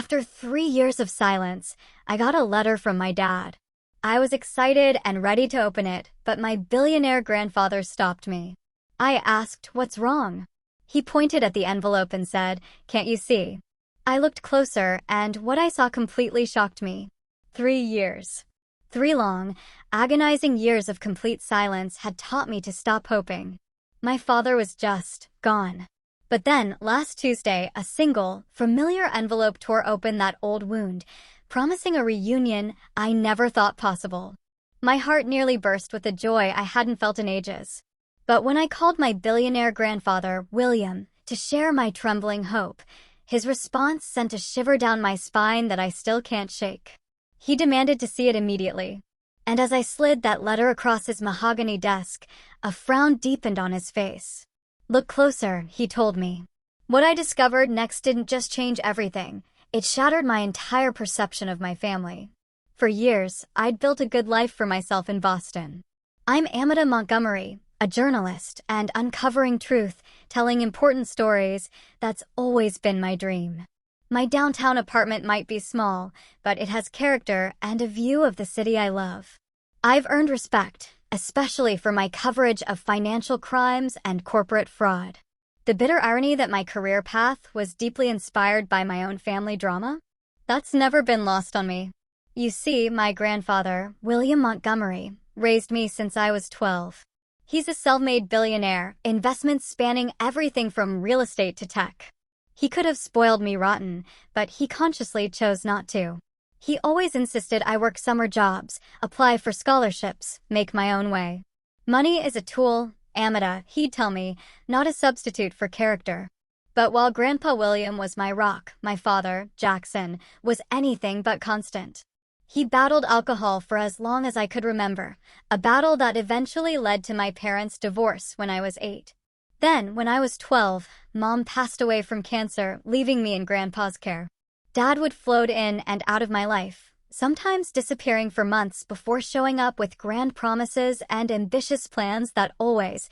After 3 years of silence, I got a letter from my dad. I was excited and ready to open it, but my billionaire grandfather stopped me. I asked, "What's wrong?" He pointed at the envelope and said, "Can't you see?" I looked closer, and what I saw completely shocked me. 3 years. 3 long, agonizing years of complete silence had taught me to stop hoping. My father was just gone. But then, last Tuesday, a single, familiar envelope tore open that old wound, promising a reunion I never thought possible. My heart nearly burst with the joy I hadn't felt in ages. But when I called my billionaire grandfather, William, to share my trembling hope, his response sent a shiver down my spine that I still can't shake. He demanded to see it immediately. And as I slid that letter across his mahogany desk, a frown deepened on his face. "Look closer," he told me. What I discovered next didn't just change everything. It shattered my entire perception of my family. For years, I'd built a good life for myself in Boston. I'm Amanda Montgomery, a journalist, and uncovering truth, telling important stories, that's always been my dream. My downtown apartment might be small, but it has character and a view of the city I love. I've earned respect, especially for my coverage of financial crimes and corporate fraud. The bitter irony that my career path was deeply inspired by my own family drama? That's never been lost on me. You see, my grandfather, William Montgomery, raised me since I was 12. He's a self-made billionaire, investments spanning everything from real estate to tech. He could have spoiled me rotten, but he consciously chose not to. He always insisted I work summer jobs, apply for scholarships, make my own way. Money is a tool, Amanda, he'd tell me, not a substitute for character. But while Grandpa William was my rock, my father, Jackson, was anything but constant. He battled alcohol for as long as I could remember, a battle that eventually led to my parents' divorce when I was 8. Then, when I was 12, Mom passed away from cancer, leaving me in Grandpa's care. Dad would float in and out of my life, sometimes disappearing for months before showing up with grand promises and ambitious plans that always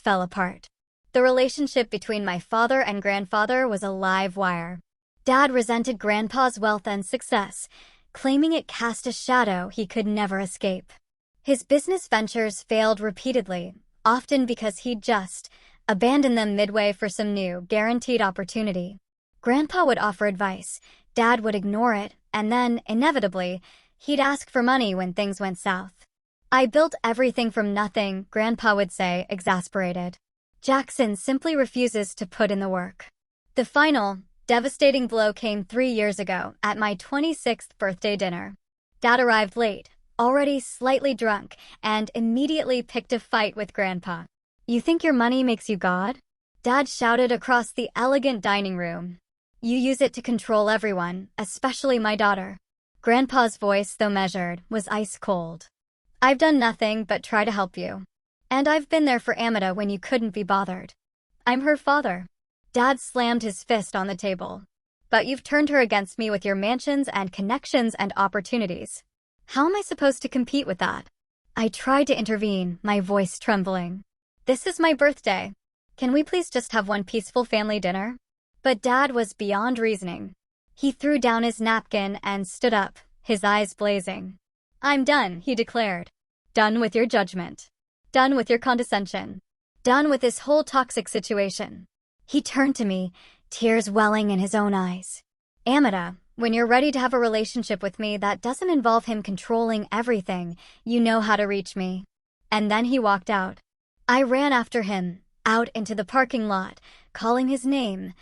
fell apart. The relationship between my father and grandfather was a live wire. Dad resented Grandpa's wealth and success, claiming it cast a shadow he could never escape. His business ventures failed repeatedly, often because he'd just abandoned them midway for some new, guaranteed opportunity. Grandpa would offer advice, Dad would ignore it, and then, inevitably, he'd ask for money when things went south. "I built everything from nothing," Grandpa would say, exasperated. Jackson simply refuses to put in the work. The final, devastating blow came 3 years ago, at my 26th birthday dinner. Dad arrived late, already slightly drunk, and immediately picked a fight with Grandpa. "You think your money makes you God?" Dad shouted across the elegant dining room. "You use it to control everyone, especially my daughter." Grandpa's voice, though measured, was ice cold. "I've done nothing but try to help you. And I've been there for Amanda when you couldn't be bothered. I'm her father." Dad slammed his fist on the table. "But you've turned her against me with your mansions and connections and opportunities. How am I supposed to compete with that?" I tried to intervene, my voice trembling. "This is my birthday. Can we please just have one peaceful family dinner?" But Dad was beyond reasoning. He threw down his napkin and stood up, his eyes blazing. "I'm done," he declared. "Done with your judgment. Done with your condescension. Done with this whole toxic situation." He turned to me, tears welling in his own eyes. "Amanda, when you're ready to have a relationship with me that doesn't involve him controlling everything, you know how to reach me." And then he walked out. I ran after him, out into the parking lot, calling his name,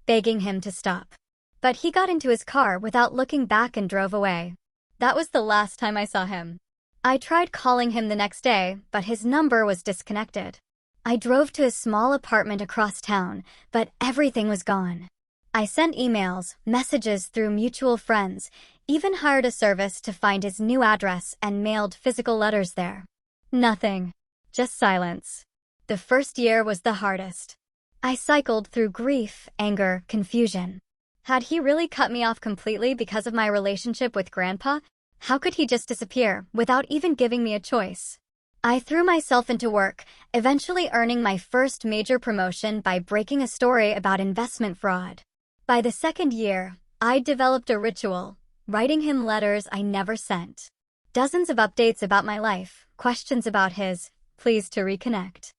begging him to stop. But he got into his car without looking back and drove away. That was the last time I saw him. I tried calling him the next day, but his number was disconnected. I drove to his small apartment across town, but everything was gone. I sent emails, messages through mutual friends, even hired a service to find his new address and mailed physical letters there. Nothing. Just silence. The first year was the hardest. I cycled through grief, anger, confusion. Had he really cut me off completely because of my relationship with Grandpa? How could he just disappear, without even giving me a choice? I threw myself into work, eventually earning my first major promotion by breaking a story about investment fraud. By the second year, I developed a ritual, writing him letters I never sent. Dozens of updates about my life, questions about his, pleas to reconnect.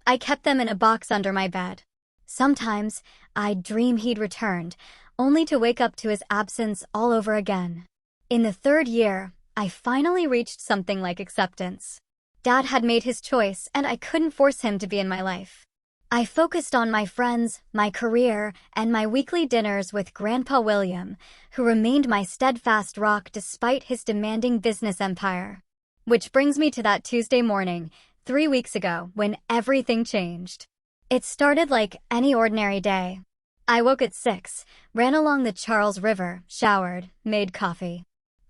I kept them in a box under my bed. Sometimes, I'd dream he'd returned, only to wake up to his absence all over again. In the third year, I finally reached something like acceptance. Dad had made his choice, and I couldn't force him to be in my life. I focused on my friends, my career, and my weekly dinners with Grandpa William, who remained my steadfast rock despite his demanding business empire. Which brings me to that Tuesday morning, 3 weeks ago, when everything changed. It started like any ordinary day. I woke at 6, ran along the Charles River, showered, made coffee.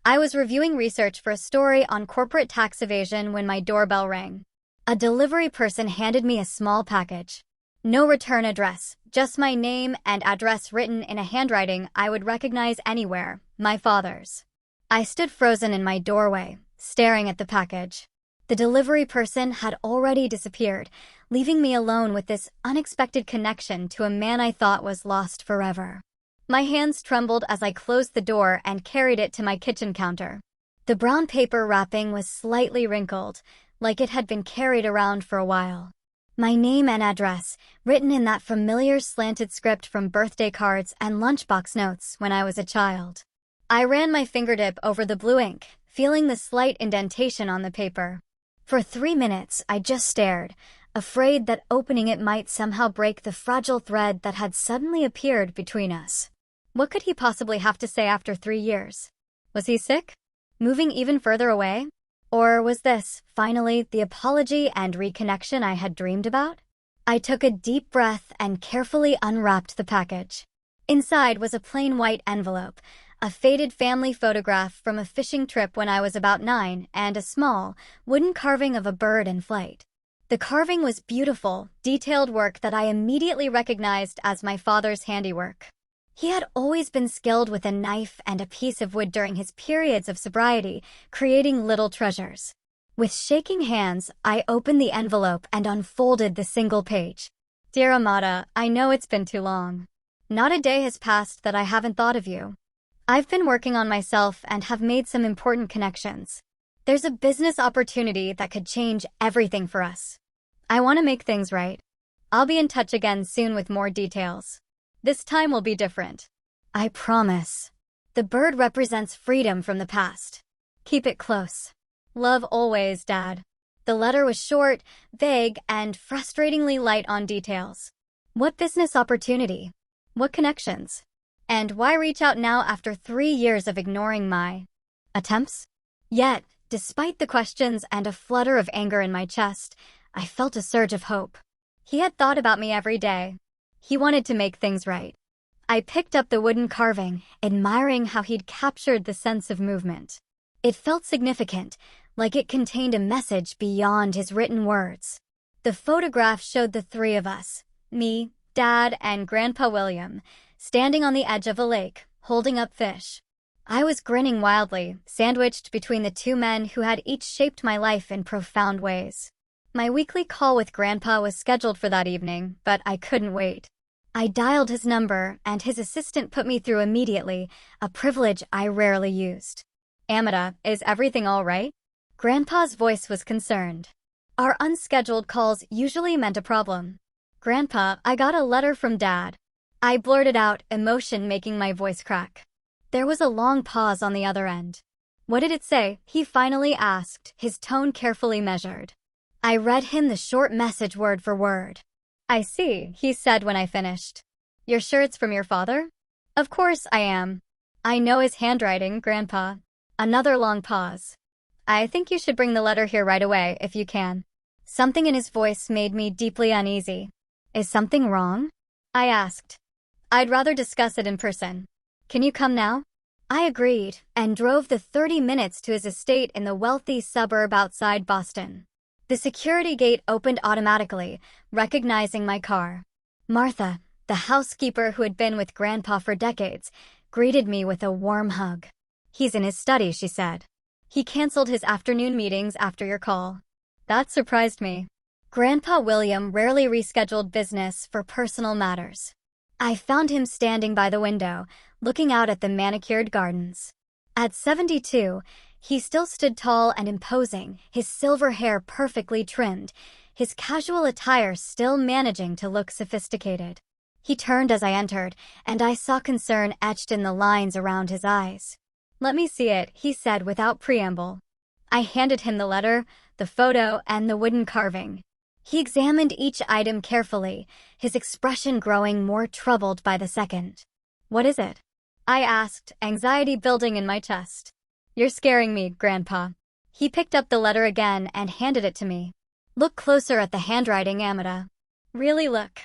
I was reviewing research for a story on corporate tax evasion when my doorbell rang. A delivery person handed me a small package. No return address, just my name and address written in a handwriting I would recognize anywhere, my father's. I stood frozen in my doorway, staring at the package. The delivery person had already disappeared, leaving me alone with this unexpected connection to a man I thought was lost forever. My hands trembled as I closed the door and carried it to my kitchen counter. The brown paper wrapping was slightly wrinkled, like it had been carried around for a while. My name and address, written in that familiar slanted script from birthday cards and lunchbox notes when I was a child. I ran my fingertip over the blue ink, feeling the slight indentation on the paper. For 3 minutes, I just stared, afraid that opening it might somehow break the fragile thread that had suddenly appeared between us. What could he possibly have to say after 3 years? Was he sick? Moving even further away? Or was this, finally, the apology and reconnection I had dreamed about? I took a deep breath and carefully unwrapped the package. Inside was a plain white envelope, a faded family photograph from a fishing trip when I was about 9, and a small, wooden carving of a bird in flight. The carving was beautiful, detailed work that I immediately recognized as my father's handiwork. He had always been skilled with a knife and a piece of wood during his periods of sobriety, creating little treasures. With shaking hands, I opened the envelope and unfolded the single page. Dear Amada, I know it's been too long. Not a day has passed that I haven't thought of you. I've been working on myself and have made some important connections. There's a business opportunity that could change everything for us. I want to make things right. I'll be in touch again soon with more details. This time will be different. I promise. The bird represents freedom from the past. Keep it close. Love always, Dad. The letter was short, vague, and frustratingly light on details. What business opportunity? What connections? And why reach out now after 3 years of ignoring my attempts? Yet, despite the questions and a flutter of anger in my chest, I felt a surge of hope. He had thought about me every day. He wanted to make things right. I picked up the wooden carving, admiring how he'd captured the sense of movement. It felt significant, like it contained a message beyond his written words. The photograph showed the 3 of us, me, Dad, and Grandpa William, standing on the edge of a lake, holding up fish. I was grinning wildly, sandwiched between the 2 men who had each shaped my life in profound ways. My weekly call with Grandpa was scheduled for that evening, but I couldn't wait. I dialed his number, and his assistant put me through immediately, a privilege I rarely used. Amada, is everything all right? Grandpa's voice was concerned. Our unscheduled calls usually meant a problem. Grandpa, I got a letter from Dad. I blurted out, emotion making my voice crack. There was a long pause on the other end. What did it say? He finally asked, his tone carefully measured. I read him the short message word for word. I see, he said when I finished. You're sure it's from your father? Of course I am. I know his handwriting, Grandpa. Another long pause. I think you should bring the letter here right away, if you can. Something in his voice made me deeply uneasy. Is something wrong? I asked. I'd rather discuss it in person. Can you come now? I agreed, and drove the 30 minutes to his estate in the wealthy suburb outside Boston. The security gate opened automatically, recognizing my car. Martha, the housekeeper who had been with Grandpa for decades, greeted me with a warm hug. He's in his study, she said. He canceled his afternoon meetings after your call. That surprised me. Grandpa William rarely rescheduled business for personal matters. I found him standing by the window, looking out at the manicured gardens. At 72, he still stood tall and imposing, his silver hair perfectly trimmed, his casual attire still managing to look sophisticated. He turned as I entered, and I saw concern etched in the lines around his eyes. "Let me see it," he said without preamble. I handed him the letter, the photo, and the wooden carving. He examined each item carefully, his expression growing more troubled by the second. "What is it?" I asked, anxiety building in my chest. "You're scaring me, Grandpa." He picked up the letter again and handed it to me. "Look closer at the handwriting, Amata." "Really look."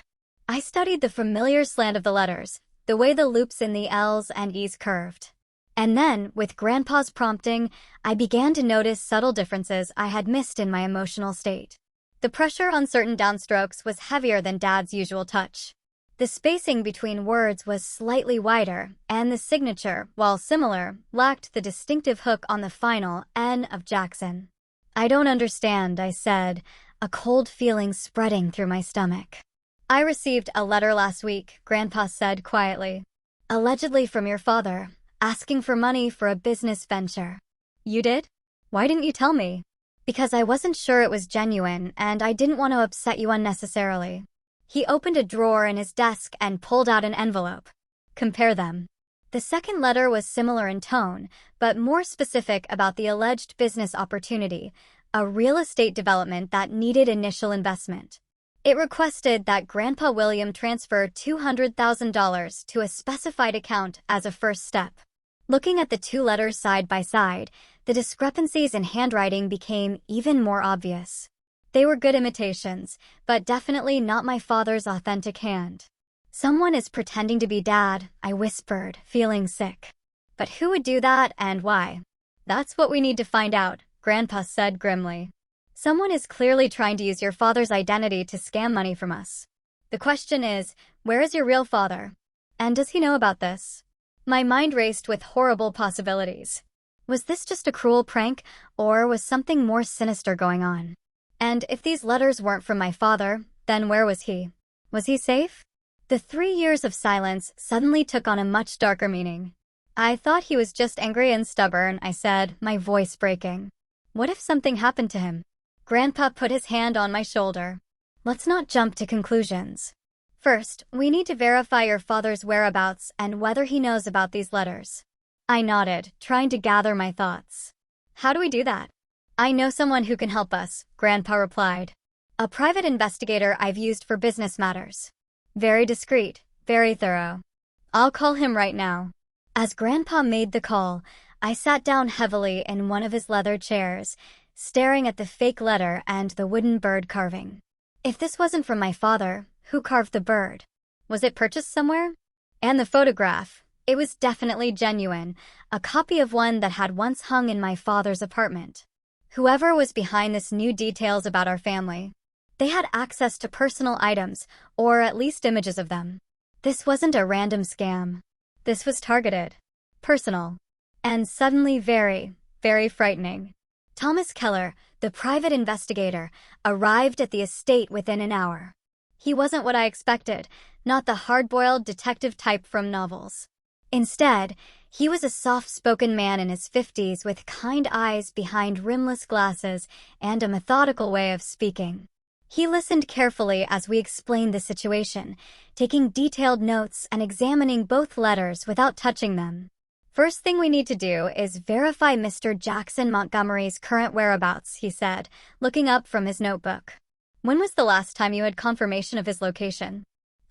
I studied the familiar slant of the letters, the way the loops in the L's and E's curved. And then, with Grandpa's prompting, I began to notice subtle differences I had missed in my emotional state. The pressure on certain downstrokes was heavier than Dad's usual touch. The spacing between words was slightly wider, and the signature, while similar, lacked the distinctive hook on the final N of Jackson. "I don't understand," I said, a cold feeling spreading through my stomach. "I received a letter last week," Grandpa said quietly. "Allegedly from your father, asking for money for a business venture." "You did? Why didn't you tell me?" "Because I wasn't sure it was genuine, and I didn't want to upset you unnecessarily." He opened a drawer in his desk and pulled out an envelope. "Compare them." The second letter was similar in tone, but more specific about the alleged business opportunity, a real estate development that needed initial investment. It requested that Grandpa William transfer $200,000 to a specified account as a first step. Looking at the two letters side by side, the discrepancies in handwriting became even more obvious. They were good imitations, but definitely not my father's authentic hand. "Someone is pretending to be Dad," I whispered, feeling sick. "But who would do that and why?" "That's what we need to find out," Grandpa said grimly. "Someone is clearly trying to use your father's identity to scam money from us. The question is, where is your real father? And does he know about this?" My mind raced with horrible possibilities. Was this just a cruel prank, or was something more sinister going on? And if these letters weren't from my father, then where was he? Was he safe? The 3 years of silence suddenly took on a much darker meaning. "I thought he was just angry and stubborn," I said, my voice breaking. "What if something happened to him?" Grandpa put his hand on my shoulder. "Let's not jump to conclusions. First, we need to verify your father's whereabouts and whether he knows about these letters." I nodded, trying to gather my thoughts. "How do we do that?" "I know someone who can help us," Grandpa replied. "A private investigator I've used for business matters. Very discreet, very thorough. I'll call him right now." As Grandpa made the call, I sat down heavily in one of his leather chairs, staring at the fake letter and the wooden bird carving. If this wasn't from my father, who carved the bird? Was it purchased somewhere? And the photograph. It was definitely genuine, a copy of one that had once hung in my father's apartment. Whoever was behind this knew details about our family. They had access to personal items, or at least images of them. This wasn't a random scam. This was targeted, personal, and suddenly very, very frightening. Thomas Keller, the private investigator, arrived at the estate within an hour. He wasn't what I expected, not the hard-boiled detective type from novels. Instead, he was a soft-spoken man in his 50s with kind eyes behind rimless glasses and a methodical way of speaking. He listened carefully as we explained the situation, taking detailed notes and examining both letters without touching them. "First thing we need to do is verify Mr. Jackson Montgomery's current whereabouts," he said, looking up from his notebook. "When was the last time you had confirmation of his location?"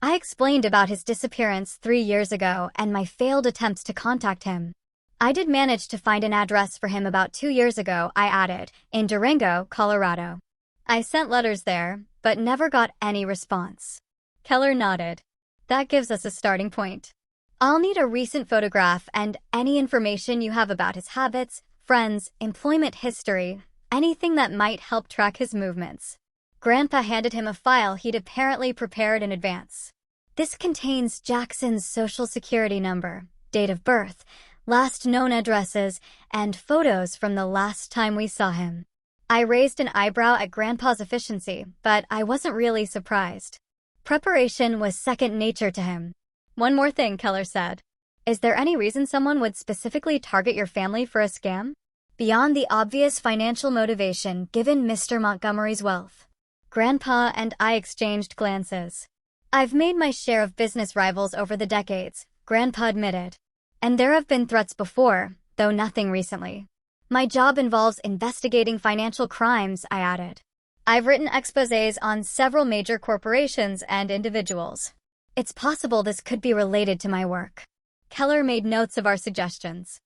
I explained about his disappearance 3 years ago and my failed attempts to contact him. "I did manage to find an address for him about 2 years ago," I added, "in Durango, Colorado. I sent letters there, but never got any response." Keller nodded. "That gives us a starting point. I'll need a recent photograph and any information you have about his habits, friends, employment history, anything that might help track his movements." Grandpa handed him a file he'd apparently prepared in advance. "This contains Jackson's social security number, date of birth, last known addresses, and photos from the last time we saw him." I raised an eyebrow at Grandpa's efficiency, but I wasn't really surprised. Preparation was second nature to him. One more thing, Keller said. Is there any reason someone would specifically target your family for a scam? Beyond the obvious financial motivation given Mr. Montgomery's wealth. Grandpa and I exchanged glances. I've made my share of business rivals over the decades, Grandpa admitted. And there have been threats before, though nothing recently. My job involves investigating financial crimes, I added. I've written exposés on several major corporations and individuals. It's possible this could be related to my work. Keller made notes of our suggestions.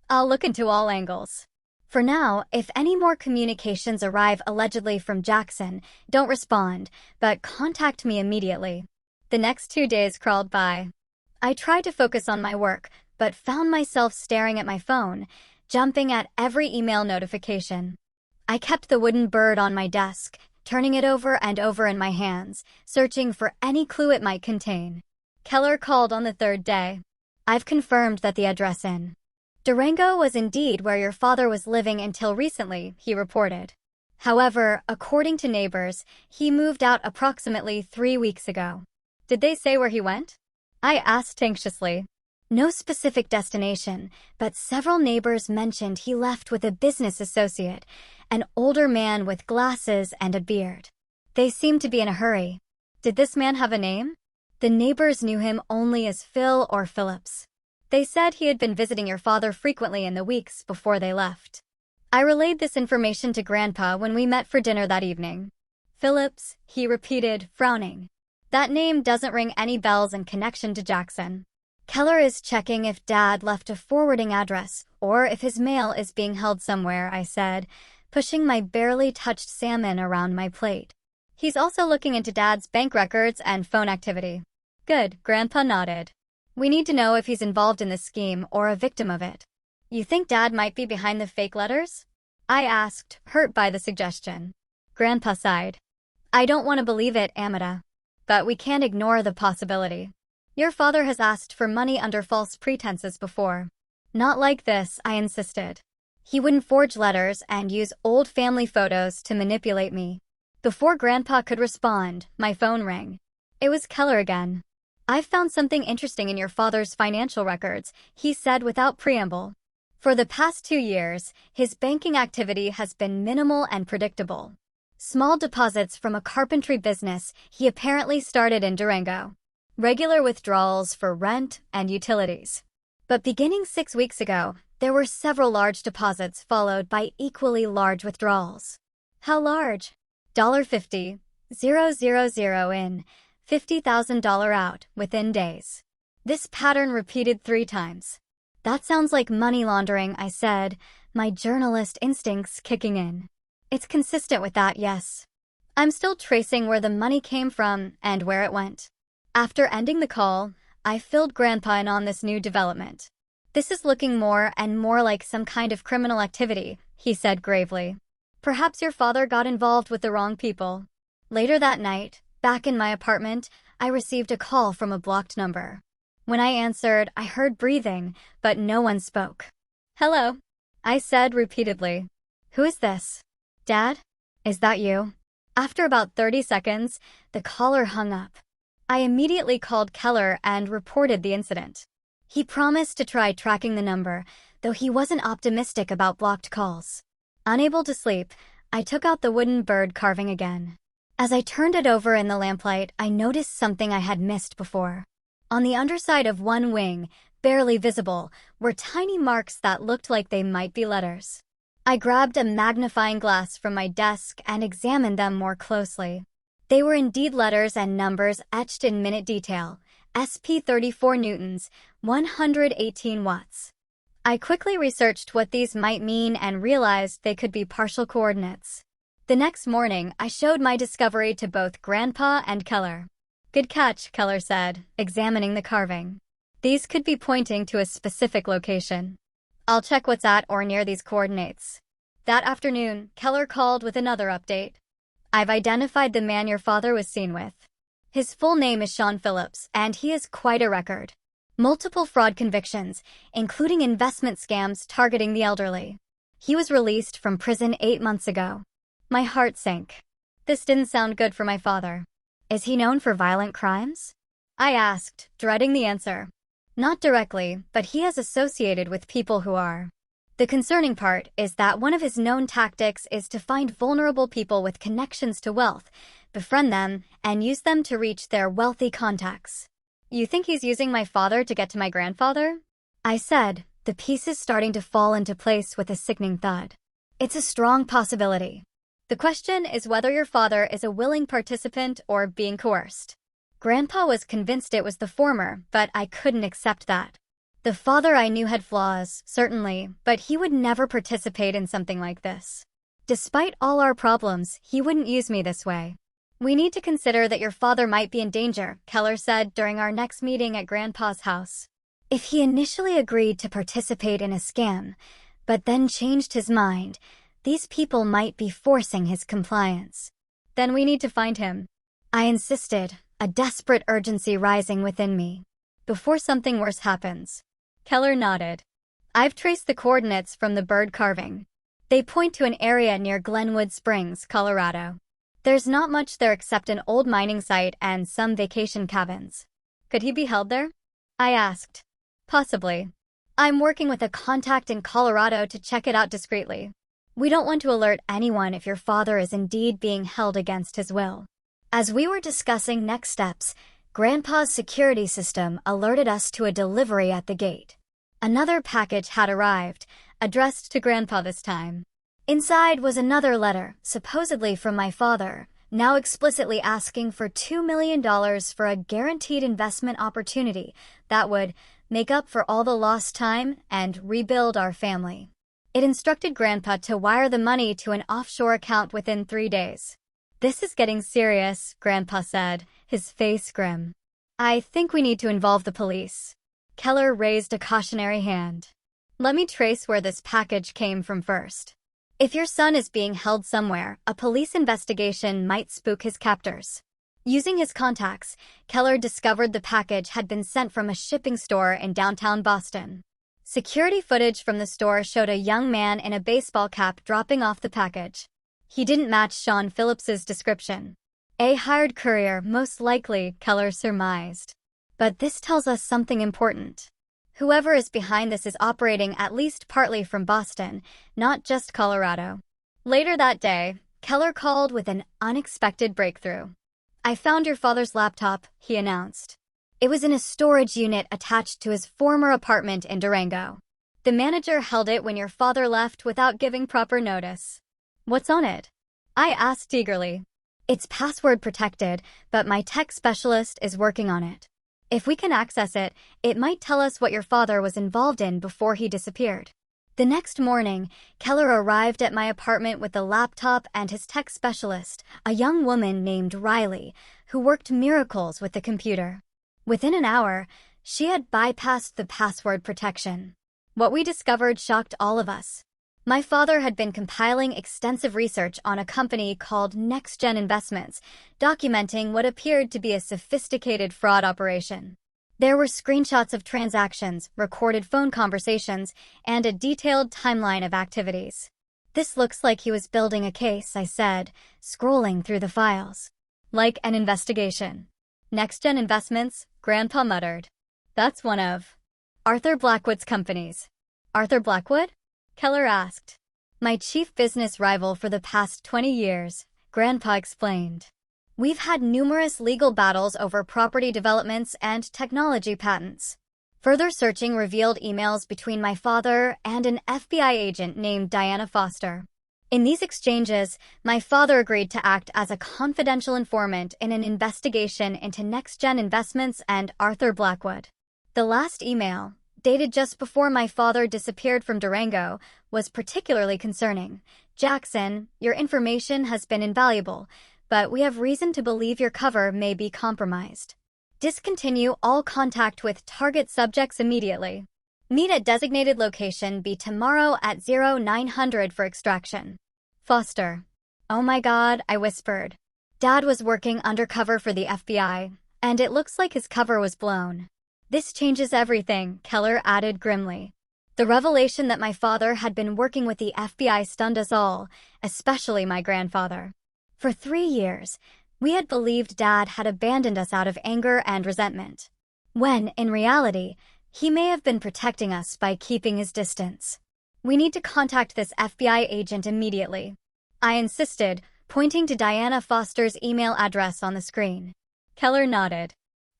I'll look into all angles. For now, if any more communications arrive allegedly from Jackson, don't respond, but contact me immediately. The next 2 days crawled by. I tried to focus on my work, but found myself staring at my phone, jumping at every email notification. I kept the wooden bird on my desk, turning it over and over in my hands, searching for any clue it might contain. Keller called on the 3rd day. I've confirmed that the address in Durango was indeed where your father was living until recently, he reported. However, according to neighbors, he moved out approximately 3 weeks ago. Did they say where he went? I asked anxiously. No specific destination, but several neighbors mentioned he left with a business associate, an older man with glasses and a beard. They seemed to be in a hurry. Did this man have a name? The neighbors knew him only as Phil or Phillips. They said he had been visiting your father frequently in the weeks before they left. I relayed this information to Grandpa when we met for dinner that evening. Phillips, he repeated, frowning. That name doesn't ring any bells in connection to Jackson. Keller is checking if Dad left a forwarding address or if his mail is being held somewhere, I said, pushing my barely touched salmon around my plate. He's also looking into Dad's bank records and phone activity. Good, Grandpa nodded. We need to know if he's involved in the scheme or a victim of it. You think Dad might be behind the fake letters? I asked, hurt by the suggestion. Grandpa sighed. I don't want to believe it, Amanda. But we can't ignore the possibility. Your father has asked for money under false pretenses before. Not like this, I insisted. He wouldn't forge letters and use old family photos to manipulate me. Before Grandpa could respond, my phone rang. It was Keller again. I've found something interesting in your father's financial records, he said without preamble. For the past 2 years, his banking activity has been minimal and predictable. Small deposits from a carpentry business he apparently started in Durango. Regular withdrawals for rent and utilities. But beginning 6 weeks ago, there were several large deposits followed by equally large withdrawals. How large? $50, 000 in, $50,000 out within days. This pattern repeated 3 times. That sounds like money laundering, I said, my journalist instincts kicking in. It's consistent with that, yes. I'm still tracing where the money came from and where it went. After ending the call, I filled Grandpa in on this new development. This is looking more and more like some kind of criminal activity, he said gravely. Perhaps your father got involved with the wrong people. Later that night, back in my apartment, I received a call from a blocked number. When I answered, I heard breathing, but no one spoke. Hello, I said repeatedly. Who is this? Dad? Is that you? After about 30 seconds, the caller hung up. I immediately called Keller and reported the incident. He promised to try tracking the number, though he wasn't optimistic about blocked calls. Unable to sleep, I took out the wooden bird carving again. As I turned it over in the lamplight, I noticed something I had missed before. On the underside of one wing, barely visible, were tiny marks that looked like they might be letters. I grabbed a magnifying glass from my desk and examined them more closely. They were indeed letters and numbers etched in minute detail. SP 34 newtons, 118 watts. I quickly researched what these might mean and realized they could be partial coordinates. The next morning, I showed my discovery to both Grandpa and Keller. Good catch, Keller said, examining the carving. These could be pointing to a specific location. I'll check what's at or near these coordinates. That afternoon, Keller called with another update. I've identified the man your father was seen with. His full name is Sean Phillips, and he has quite a record. Multiple fraud convictions, including investment scams targeting the elderly. He was released from prison 8 months ago. My heart sank. This didn't sound good for my father. Is he known for violent crimes? I asked, dreading the answer. Not directly, but he is associated with people who are. The concerning part is that one of his known tactics is to find vulnerable people with connections to wealth, befriend them, and use them to reach their wealthy contacts. You think he's using my father to get to my grandfather? I said, the pieces starting to fall into place with a sickening thud. It's a strong possibility. The question is whether your father is a willing participant or being coerced. Grandpa was convinced it was the former, but I couldn't accept that. The father I knew had flaws, certainly, but he would never participate in something like this. Despite all our problems, he wouldn't use me this way. We need to consider that your father might be in danger, Keller said during our next meeting at Grandpa's house. If he initially agreed to participate in a scam, but then changed his mind, these people might be forcing his compliance. Then we need to find him. I insisted, a desperate urgency rising within me. Before something worse happens. Keller nodded. I've traced the coordinates from the bird carving. They point to an area near Glenwood Springs, Colorado. There's not much there except an old mining site and some vacation cabins. Could he be held there? I asked. Possibly. I'm working with a contact in Colorado to check it out discreetly. We don't want to alert anyone if your father is indeed being held against his will. As we were discussing next steps, Grandpa's security system alerted us to a delivery at the gate. Another package had arrived, addressed to Grandpa this time. Inside was another letter, supposedly from my father, now explicitly asking for $2 million for a guaranteed investment opportunity that would make up for all the lost time and rebuild our family. It instructed Grandpa to wire the money to an offshore account within 3 days. This is getting serious, Grandpa said, his face grim. I think we need to involve the police. Keller raised a cautionary hand. Let me trace where this package came from first. If your son is being held somewhere, a police investigation might spook his captors. Using his contacts, Keller discovered the package had been sent from a shipping store in downtown Boston. Security footage from the store showed a young man in a baseball cap dropping off the package. He didn't match Sean Phillips's description. A hired courier, most likely, Keller surmised. But this tells us something important. Whoever is behind this is operating at least partly from Boston, not just Colorado. Later that day, Keller called with an unexpected breakthrough. I found your father's laptop, he announced. It was in a storage unit attached to his former apartment in Durango. The manager held it when your father left without giving proper notice. What's on it? I asked eagerly. It's password protected, but my tech specialist is working on it. If we can access it, it might tell us what your father was involved in before he disappeared. The next morning, Keller arrived at my apartment with the laptop and his tech specialist, a young woman named Riley, who worked miracles with the computer. Within an hour, she had bypassed the password protection. What we discovered shocked all of us. My father had been compiling extensive research on a company called Next Gen Investments, documenting what appeared to be a sophisticated fraud operation. There were screenshots of transactions, recorded phone conversations, and a detailed timeline of activities. This looks like he was building a case, I said, scrolling through the files. Like an investigation. Next Gen Investments, Grandpa muttered. That's one of Arthur Blackwood's companies. Arthur Blackwood? Keller asked. My chief business rival for the past 20 years, Grandpa explained. We've had numerous legal battles over property developments and technology patents. Further searching revealed emails between my father and an FBI agent named Diana Foster. In these exchanges, my father agreed to act as a confidential informant in an investigation into Next Gen Investments and Arthur Blackwood. The last email, dated just before my father disappeared from Durango, was particularly concerning. Jackson, your information has been invaluable, but we have reason to believe your cover may be compromised. Discontinue all contact with target subjects immediately. Meet at designated location B tomorrow at 0900 for extraction. Foster. Oh my God, I whispered. Dad was working undercover for the FBI, and it looks like his cover was blown. This changes everything, Keller added grimly. The revelation that my father had been working with the FBI stunned us all, especially my grandfather. For 3 years, We had believed Dad had abandoned us out of anger and resentment, when, in reality, he may have been protecting us by keeping his distance. We need to contact this FBI agent immediately, I insisted, pointing to Diana Foster's email address on the screen. Keller nodded.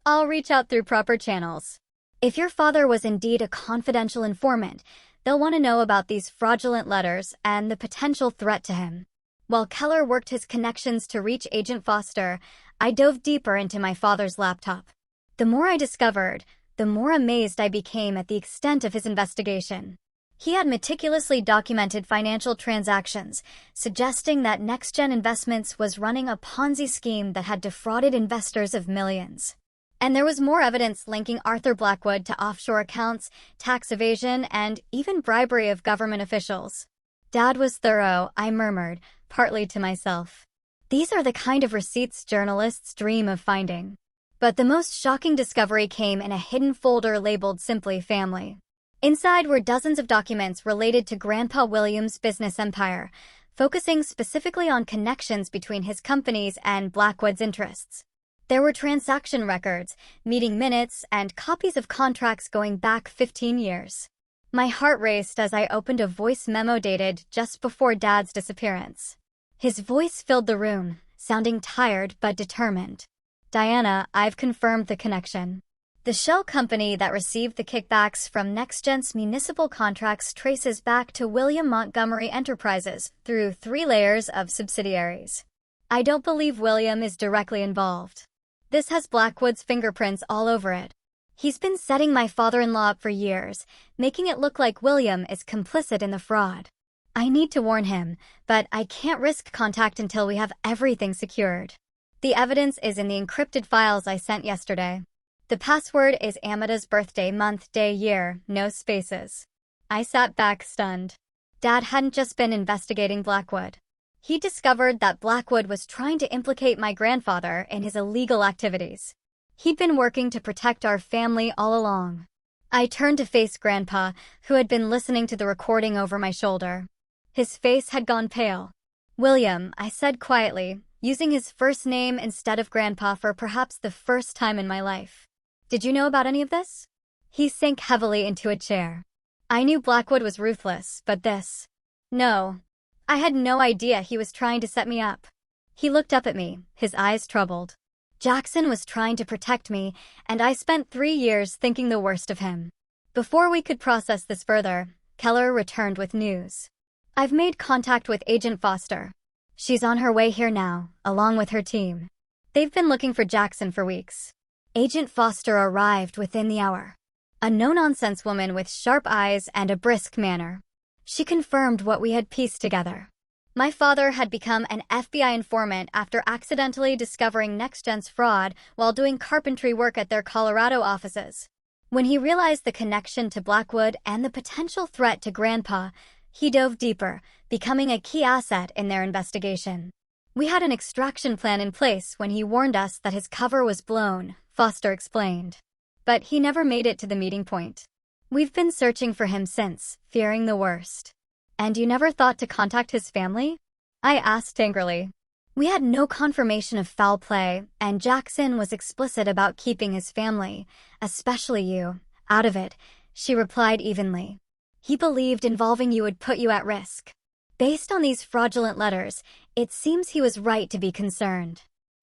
I'll reach out through proper channels. If your father was indeed a confidential informant, they'll want to know about these fraudulent letters and the potential threat to him. While Keller worked his connections to reach Agent Foster, I dove deeper into my father's laptop. The more I discovered, the more amazed I became at the extent of his investigation. He had meticulously documented financial transactions, suggesting that NextGen Investments was running a Ponzi scheme that had defrauded investors of millions. And there was more evidence linking Arthur Blackwood to offshore accounts, tax evasion, and even bribery of government officials. Dad was thorough, I murmured, partly to myself. These are the kind of receipts journalists dream of finding. But the most shocking discovery came in a hidden folder labeled simply Family. Inside were dozens of documents related to Grandpa William's business empire, focusing specifically on connections between his companies and Blackwood's interests. There were transaction records, meeting minutes, and copies of contracts going back 15 years. My heart raced as I opened a voice memo dated just before Dad's disappearance. His voice filled the room, sounding tired but determined. Diana, I've confirmed the connection. The shell company that received the kickbacks from NextGen's municipal contracts traces back to William Montgomery Enterprises through 3 layers of subsidiaries. I don't believe William is directly involved. This has Blackwood's fingerprints all over it. He's been setting my father-in-law up for years, making it look like William is complicit in the fraud. I need to warn him, but I can't risk contact until we have everything secured. The evidence is in the encrypted files I sent yesterday. The password is Amada's birthday, month, day, year, no spaces. I sat back stunned. Dad hadn't just been investigating Blackwood. He discovered that Blackwood was trying to implicate my grandfather in his illegal activities. He'd been working to protect our family all along. I turned to face Grandpa, who had been listening to the recording over my shoulder. His face had gone pale. William, I said quietly, using his first name instead of Grandpa for perhaps the first time in my life. Did you know about any of this? He sank heavily into a chair. I knew Blackwood was ruthless, but this... No. I had no idea he was trying to set me up. He looked up at me, his eyes troubled. Jackson was trying to protect me, and I spent 3 years thinking the worst of him. Before we could process this further, Keller returned with news. I've made contact with Agent Foster. She's on her way here now, along with her team. They've been looking for Jackson for weeks. Agent Foster arrived within the hour. A no-nonsense woman with sharp eyes and a brisk manner. She confirmed what we had pieced together. My father had become an FBI informant after accidentally discovering NextGen's fraud while doing carpentry work at their Colorado offices. When he realized the connection to Blackwood and the potential threat to Grandpa, he dove deeper, becoming a key asset in their investigation. We had an extraction plan in place when he warned us that his cover was blown, Foster explained. But he never made it to the meeting point. We've been searching for him since, fearing the worst. And you never thought to contact his family? I asked angrily. We had no confirmation of foul play, and Jackson was explicit about keeping his family, especially you, out of it, she replied evenly. He believed involving you would put you at risk. Based on these fraudulent letters, it seems he was right to be concerned.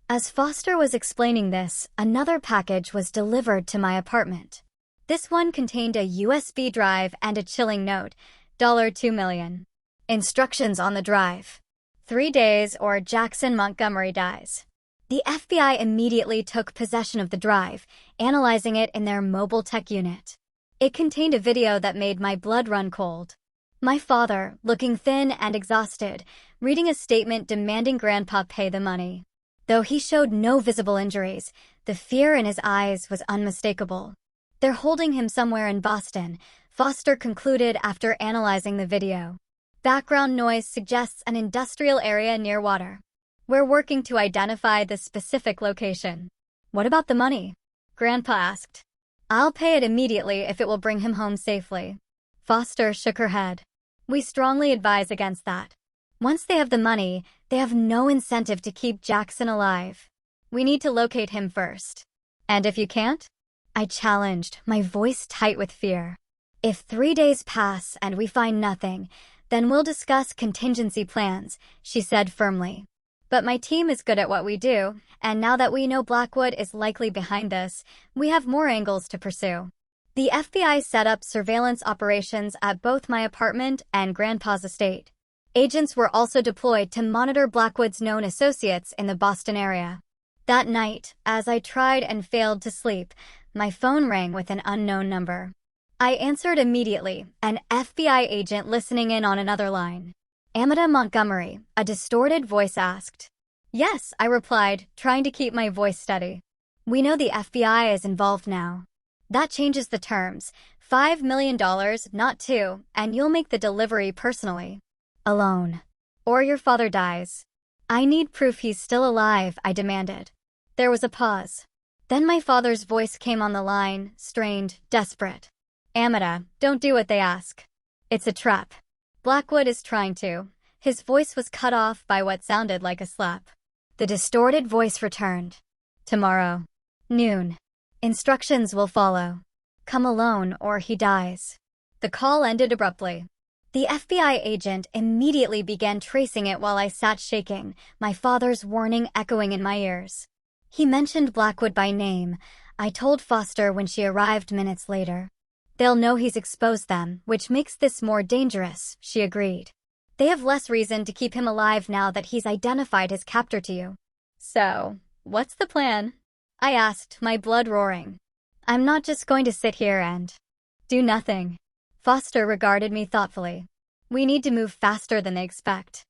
As Foster was explaining this, another package was delivered to my apartment. This one contained a USB drive and a chilling note, $2 million. Instructions on the drive. 3 days or Jackson Montgomery dies. The FBI immediately took possession of the drive, analyzing it in their mobile tech unit. It contained a video that made my blood run cold. My father, looking thin and exhausted, reading a statement demanding Grandpa pay the money. Though he showed no visible injuries, the fear in his eyes was unmistakable. They're holding him somewhere in Boston, Foster concluded after analyzing the video. Background noise suggests an industrial area near water. We're working to identify the specific location. What about the money? Grandpa asked. I'll pay it immediately if it will bring him home safely. Foster shook her head. We strongly advise against that. Once they have the money, They have no incentive to keep Jackson alive. We need to locate him first. And if you can't? I challenged, my voice tight with fear. If 3 days pass and we find nothing, then we'll discuss contingency plans, she said firmly. But my team is good at what we do, and now that we know Blackwood is likely behind this, we have more angles to pursue. The FBI set up surveillance operations at both my apartment and Grandpa's estate. Agents were also deployed to monitor Blackwood's known associates in the Boston area. That night, as I tried and failed to sleep, my phone rang with an unknown number. I answered immediately, an FBI agent listening in on another line. Amanda Montgomery, a distorted voice asked. Yes, I replied, trying to keep my voice steady. We know the FBI is involved now. That changes the terms. $5 million, not 2, and you'll make the delivery personally. Alone. Or your father dies. I need proof he's still alive, I demanded. There was a pause. Then my father's voice came on the line, strained, desperate. Amanda, don't do what they ask. It's a trap. Blackwood is trying to. His voice was cut off by what sounded like a slap. The distorted voice returned. Tomorrow. Noon. Instructions will follow. Come alone or he dies. The call ended abruptly. The FBI agent immediately began tracing it while I sat shaking, my father's warning echoing in my ears. He mentioned Blackwood by name. I told Foster when she arrived minutes later. They'll know he's exposed them, which makes this more dangerous, she agreed. They have less reason to keep him alive now that he's identified his captor to you. So, what's the plan? I asked, my blood roaring. I'm not just going to sit here and do nothing. Foster regarded me thoughtfully. We need to move faster than they expect.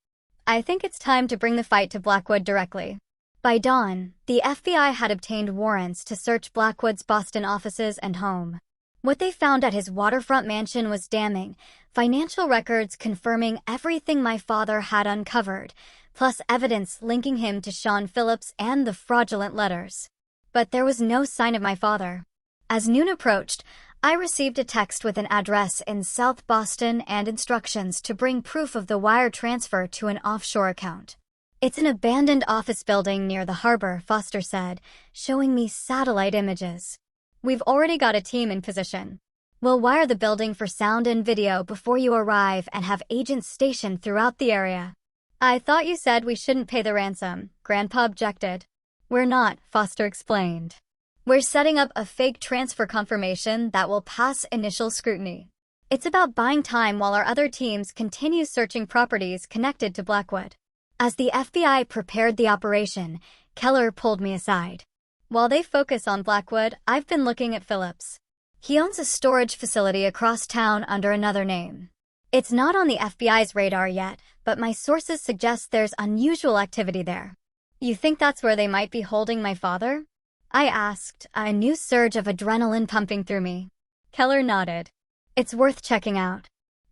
I think it's time to bring the fight to Blackwood directly. By dawn, the FBI had obtained warrants to search Blackwood's Boston offices and home. What they found at his waterfront mansion was damning, financial records confirming everything my father had uncovered, plus evidence linking him to Sean Phillips and the fraudulent letters. But there was no sign of my father. As noon approached, I received a text with an address in South Boston and instructions to bring proof of the wire transfer to an offshore account. It's an abandoned office building near the harbor, Foster said, showing me satellite images. We've already got a team in position. We'll wire the building for sound and video before you arrive and have agents stationed throughout the area. I thought you said we shouldn't pay the ransom, Grandpa objected. We're not, Foster explained. We're setting up a fake transfer confirmation that will pass initial scrutiny. It's about buying time while our other teams continue searching properties connected to Blackwood. As the FBI prepared the operation, Keller pulled me aside. While they focus on Blackwood, I've been looking at Phillips. He owns a storage facility across town under another name. It's not on the FBI's radar yet, but my sources suggest there's unusual activity there. You think that's where they might be holding my father? I asked, a new surge of adrenaline pumping through me. Keller nodded. It's worth checking out.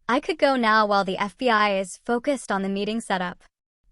I could go now while the FBI is focused on the meeting setup.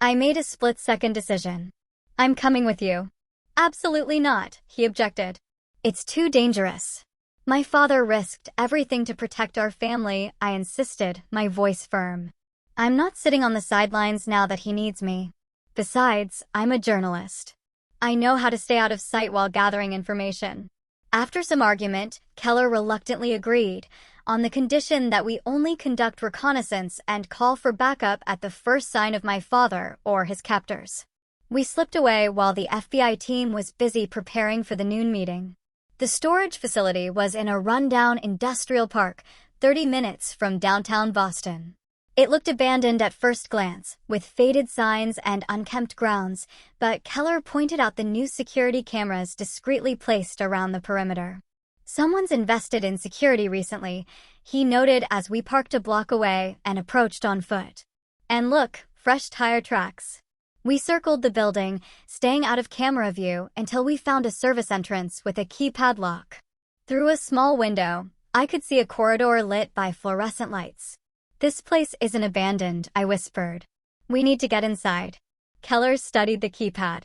I made a split-second decision. I'm coming with you. Absolutely not, he objected. It's too dangerous. My father risked everything to protect our family, I insisted, my voice firm. I'm not sitting on the sidelines now that he needs me. Besides, I'm a journalist. I know how to stay out of sight while gathering information. After some argument, Keller reluctantly agreed, on the condition that we only conduct reconnaissance and call for backup at the first sign of my father or his captors. We slipped away while the FBI team was busy preparing for the noon meeting. The storage facility was in a rundown industrial park, 30 minutes from downtown Boston. It looked abandoned at first glance, with faded signs and unkempt grounds, but Keller pointed out the new security cameras discreetly placed around the perimeter. Someone's invested in security recently, he noted as we parked a block away and approached on foot. And look, fresh tire tracks. We circled the building, staying out of camera view until we found a service entrance with a keypad lock. Through a small window, I could see a corridor lit by fluorescent lights. This place isn't abandoned, I whispered. We need to get inside. Keller studied the keypad.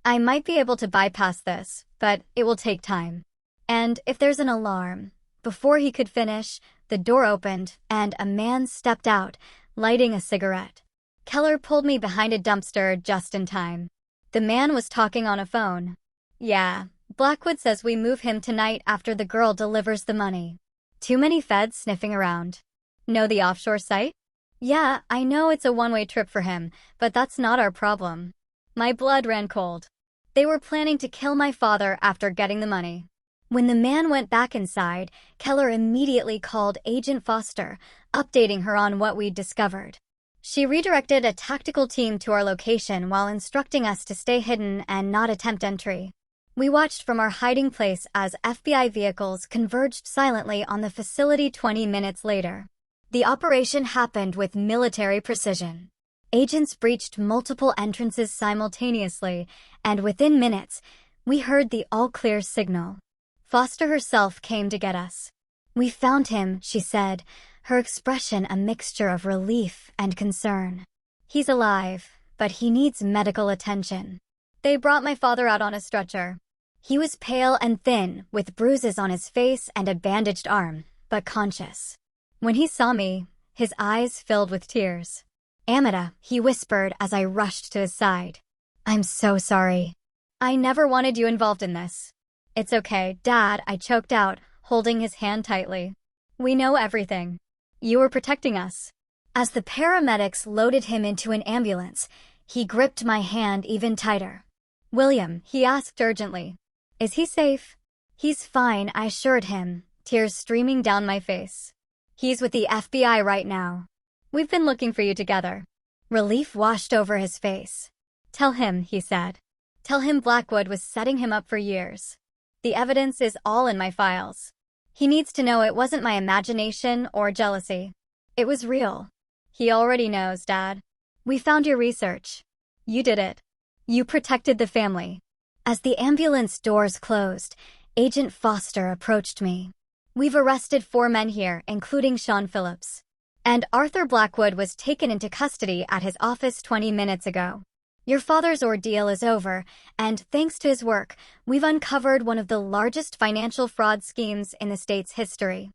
I might be able to bypass this, but it will take time. And if there's an alarm. Before he could finish, the door opened and a man stepped out, lighting a cigarette. Keller pulled me behind a dumpster just in time. The man was talking on a phone. Yeah, Blackwood says we move him tonight after the girl delivers the money. Too many feds sniffing around. Know the offshore site? Yeah, I know it's a one-way trip for him, but that's not our problem. My blood ran cold. They were planning to kill my father after getting the money. When the man went back inside, Keller immediately called Agent Foster, updating her on what we'd discovered. She redirected a tactical team to our location while instructing us to stay hidden and not attempt entry. We watched from our hiding place as FBI vehicles converged silently on the facility 20 minutes later. The operation happened with military precision. Agents breached multiple entrances simultaneously, and within minutes, we heard the all-clear signal. Foster herself came to get us. We found him, she said, her expression a mixture of relief and concern. He's alive, but he needs medical attention. They brought my father out on a stretcher. He was pale and thin, with bruises on his face and a bandaged arm, but conscious. When he saw me, his eyes filled with tears. Amanda, he whispered as I rushed to his side. I'm so sorry. I never wanted you involved in this. It's okay, Dad, I choked out, holding his hand tightly. We know everything. You were protecting us. As the paramedics loaded him into an ambulance, he gripped my hand even tighter. William, he asked urgently. Is he safe? He's fine, I assured him, tears streaming down my face. He's with the FBI right now. We've been looking for you together. Relief washed over his face. Tell him, he said. Tell him Blackwood was setting him up for years. The evidence is all in my files. He needs to know it wasn't my imagination or jealousy. It was real. He already knows, Dad. We found your research. You did it. You protected the family. As the ambulance doors closed, Agent Foster approached me. We've arrested 4 men here, including Sean Phillips. And Arthur Blackwood was taken into custody at his office 20 minutes ago. Your father's ordeal is over, and thanks to his work, we've uncovered one of the largest financial fraud schemes in the state's history.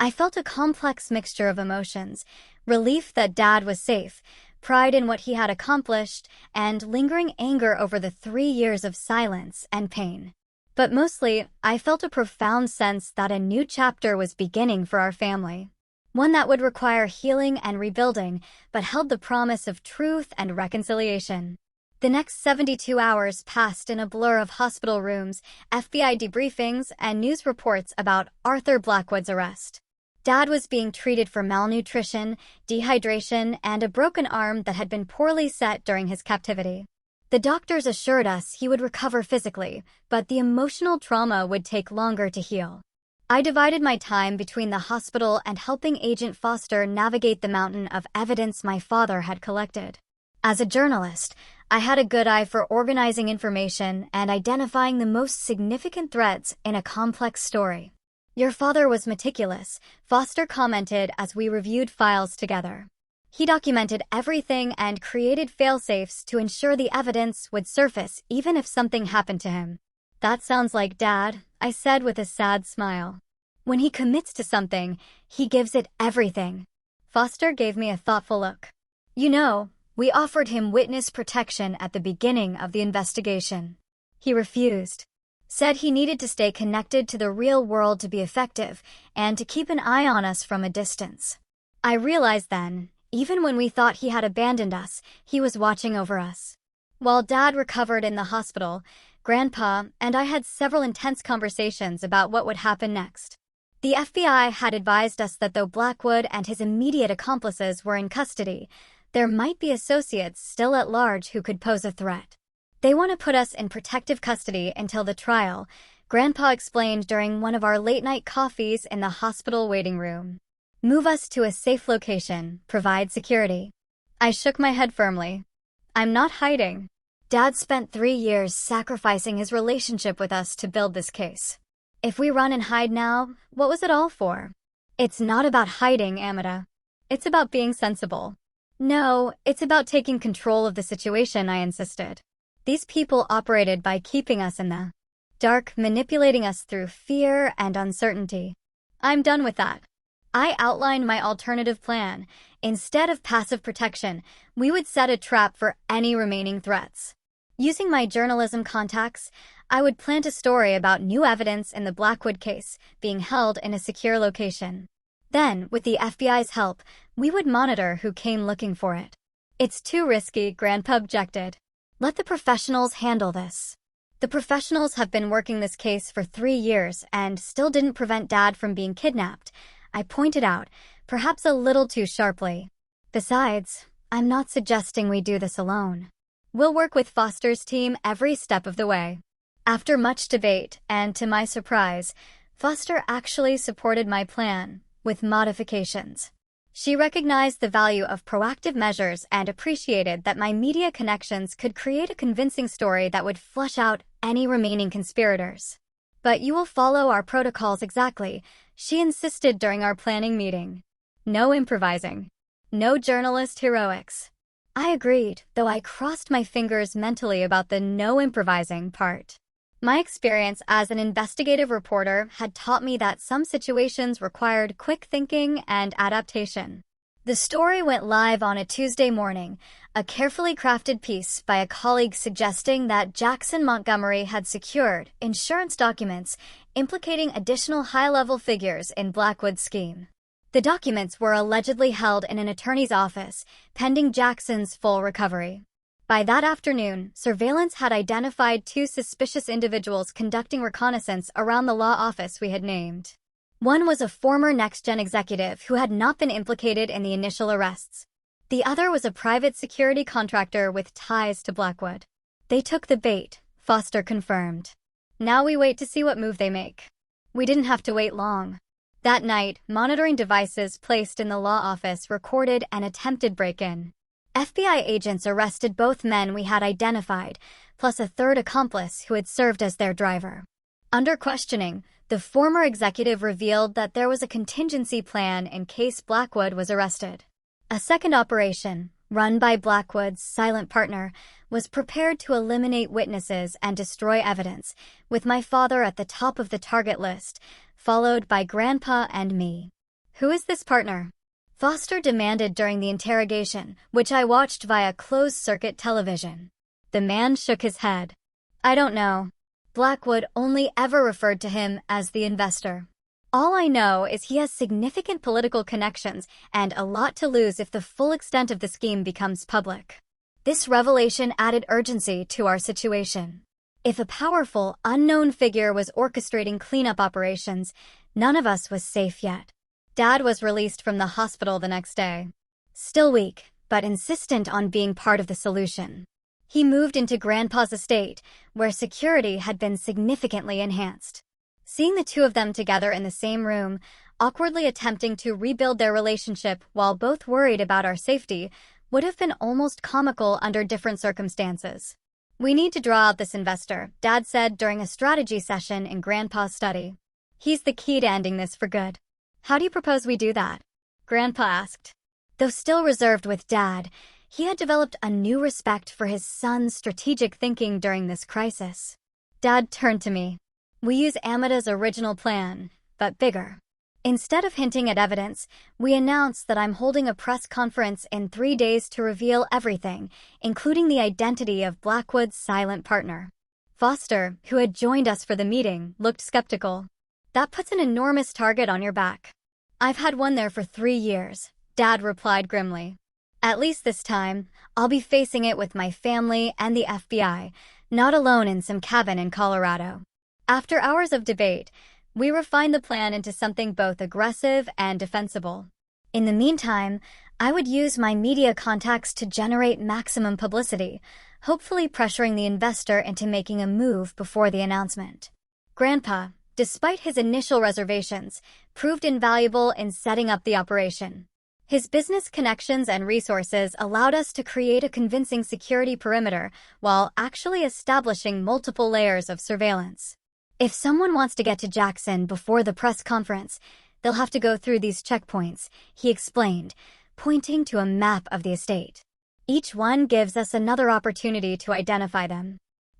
I felt a complex mixture of emotions, relief that Dad was safe, pride in what he had accomplished, and lingering anger over the 3 years of silence and pain. But mostly, I felt a profound sense that a new chapter was beginning for our family. One that would require healing and rebuilding, but held the promise of truth and reconciliation. The next 72 hours passed in a blur of hospital rooms, FBI debriefings, and news reports about Arthur Blackwood's arrest. Dad was being treated for malnutrition, dehydration, and a broken arm that had been poorly set during his captivity. The doctors assured us he would recover physically, but the emotional trauma would take longer to heal. I divided my time between the hospital and helping Agent Foster navigate the mountain of evidence my father had collected. As a journalist, I had a good eye for organizing information and identifying the most significant threads in a complex story. Your father was meticulous, Foster commented as we reviewed files together. He documented everything and created fail-safes to ensure the evidence would surface even if something happened to him. That sounds like Dad, I said with a sad smile. When he commits to something, he gives it everything. Foster gave me a thoughtful look. You know, we offered him witness protection at the beginning of the investigation. He refused. Said he needed to stay connected to the real world to be effective and to keep an eye on us from a distance. I realized then, even when we thought he had abandoned us, he was watching over us. While Dad recovered in the hospital, Grandpa and I had several intense conversations about what would happen next. The FBI had advised us that though Blackwood and his immediate accomplices were in custody, there might be associates still at large who could pose a threat. They want to put us in protective custody until the trial, Grandpa explained during one of our late-night coffees in the hospital waiting room. Move us to a safe location, provide security. I shook my head firmly. I'm not hiding. Dad spent 3 years sacrificing his relationship with us to build this case. If we run and hide now, what was it all for? It's not about hiding, Amanda. It's about being sensible. No, it's about taking control of the situation, I insisted. These people operated by keeping us in the dark, manipulating us through fear and uncertainty. I'm done with that. I outlined my alternative plan. Instead of passive protection, we would set a trap for any remaining threats. Using my journalism contacts, I would plant a story about new evidence in the Blackwood case being held in a secure location. Then, with the FBI's help, we would monitor who came looking for it. It's too risky, Grandpa objected. Let the professionals handle this. The professionals have been working this case for 3 years and still didn't prevent Dad from being kidnapped, I pointed out, perhaps a little too sharply. Besides, I'm not suggesting we do this alone. We'll work with Foster's team every step of the way. After much debate, and to my surprise, Foster actually supported my plan, with modifications. She recognized the value of proactive measures and appreciated that my media connections could create a convincing story that would flush out any remaining conspirators. But you will follow our protocols exactly, she insisted during our planning meeting. No improvising. No journalist heroics. I agreed, though I crossed my fingers mentally about the no improvising part. My experience as an investigative reporter had taught me that some situations required quick thinking and adaptation. The story went live on a Tuesday morning, a carefully crafted piece by a colleague suggesting that Jackson Montgomery had secured insurance documents implicating additional high-level figures in Blackwood's scheme. The documents were allegedly held in an attorney's office, pending Jackson's full recovery. By that afternoon, surveillance had identified 2 suspicious individuals conducting reconnaissance around the law office we had named. One was a former NextGen executive who had not been implicated in the initial arrests. The other was a private security contractor with ties to Blackwood. They took the bait, Foster confirmed. Now we wait to see what move they make. We didn't have to wait long. That night, monitoring devices placed in the law office recorded an attempted break-in. FBI agents arrested both men we had identified, plus a third accomplice who had served as their driver. Under questioning, the former executive revealed that there was a contingency plan in case Blackwood was arrested. A second operation, run by Blackwood's silent partner, was prepared to eliminate witnesses and destroy evidence, with my father at the top of the target list, followed by Grandpa and me. Who is this partner? Foster demanded during the interrogation, which I watched via closed-circuit television. The man shook his head. I don't know. Blackwood only ever referred to him as the investor. All I know is he has significant political connections and a lot to lose if the full extent of the scheme becomes public. This revelation added urgency to our situation. If a powerful, unknown figure was orchestrating cleanup operations, none of us was safe yet. Dad was released from the hospital the next day. Still weak, but insistent on being part of the solution. He moved into Grandpa's estate, where security had been significantly enhanced. Seeing the two of them together in the same room, awkwardly attempting to rebuild their relationship while both worried about our safety, would have been almost comical under different circumstances. We need to draw out this investor, Dad said during a strategy session in Grandpa's study. He's the key to ending this for good. How do you propose we do that? Grandpa asked. Though still reserved with Dad, he had developed a new respect for his son's strategic thinking during this crisis. Dad turned to me. We use Amida's original plan, but bigger. Instead of hinting at evidence, we announce that I'm holding a press conference in 3 days to reveal everything, including the identity of Blackwood's silent partner. Foster, who had joined us for the meeting, looked skeptical. That puts an enormous target on your back. I've had one there for 3 years, Dad replied grimly. At least this time, I'll be facing it with my family and the FBI, not alone in some cabin in Colorado. After hours of debate, we refined the plan into something both aggressive and defensible. In the meantime, I would use my media contacts to generate maximum publicity, hopefully pressuring the investor into making a move before the announcement. Grandpa, despite his initial reservations, proved invaluable in setting up the operation. His business connections and resources allowed us to create a convincing security perimeter while actually establishing multiple layers of surveillance. If someone wants to get to Jackson before the press conference, they'll have to go through these checkpoints, he explained, pointing to a map of the estate. Each one gives us another opportunity to identify them.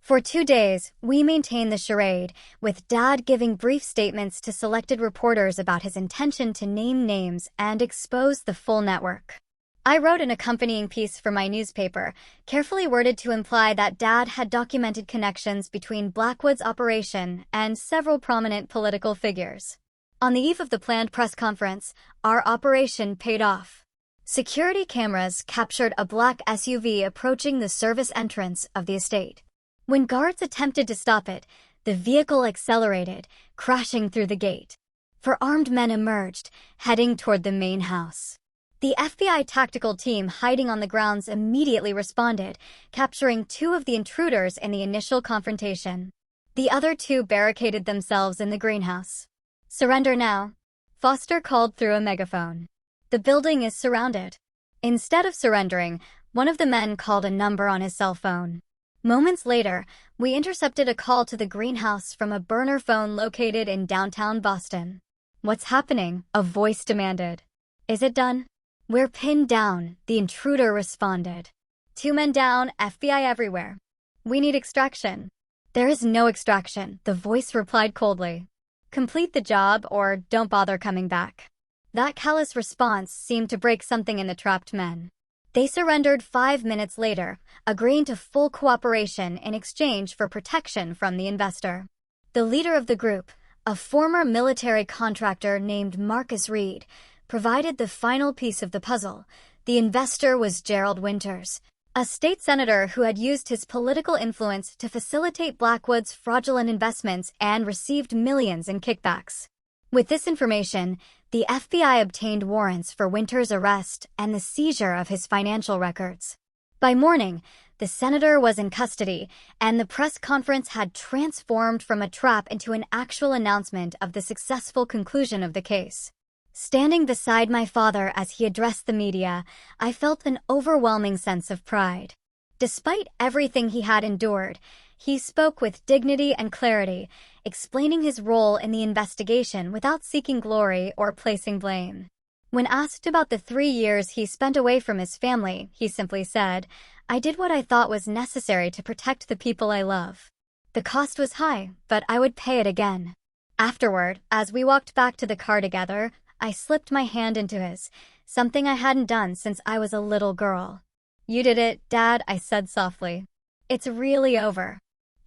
For 2 days, we maintained the charade, with Dad giving brief statements to selected reporters about his intention to name names and expose the full network. I wrote an accompanying piece for my newspaper, carefully worded to imply that Dad had documented connections between Blackwood's operation and several prominent political figures. On the eve of the planned press conference, our operation paid off. Security cameras captured a black SUV approaching the service entrance of the estate. When guards attempted to stop it, the vehicle accelerated, crashing through the gate. Four armed men emerged, heading toward the main house. The FBI tactical team hiding on the grounds immediately responded, capturing 2 of the intruders in the initial confrontation. The other 2 barricaded themselves in the greenhouse. "Surrender now," Foster called through a megaphone. "The building is surrounded." Instead of surrendering, one of the men called a number on his cell phone. Moments later, we intercepted a call to the greenhouse from a burner phone located in downtown Boston. "What's happening?" a voice demanded. "Is it done?" "We're pinned down," the intruder responded. "2 men down, FBI everywhere. We need extraction." "There is no extraction," the voice replied coldly. "Complete the job or don't bother coming back." That callous response seemed to break something in the trapped men. They surrendered 5 minutes later, agreeing to full cooperation in exchange for protection from the investor. The leader of the group, a former military contractor named Marcus Reed, provided the final piece of the puzzle. The investor was Gerald Winters, a state senator who had used his political influence to facilitate Blackwood's fraudulent investments and received millions in kickbacks. With this information, the FBI obtained warrants for Winters' arrest and the seizure of his financial records. By morning, the senator was in custody, and the press conference had transformed from a trap into an actual announcement of the successful conclusion of the case. Standing beside my father as he addressed the media, I felt an overwhelming sense of pride. Despite everything he had endured, he spoke with dignity and clarity, explaining his role in the investigation without seeking glory or placing blame. When asked about the 3 years he spent away from his family, he simply said, "I did what I thought was necessary to protect the people I love. The cost was high, but I would pay it again." Afterward, as we walked back to the car together, I slipped my hand into his, something I hadn't done since I was a little girl. "You did it, Dad," I said softly. "It's really over."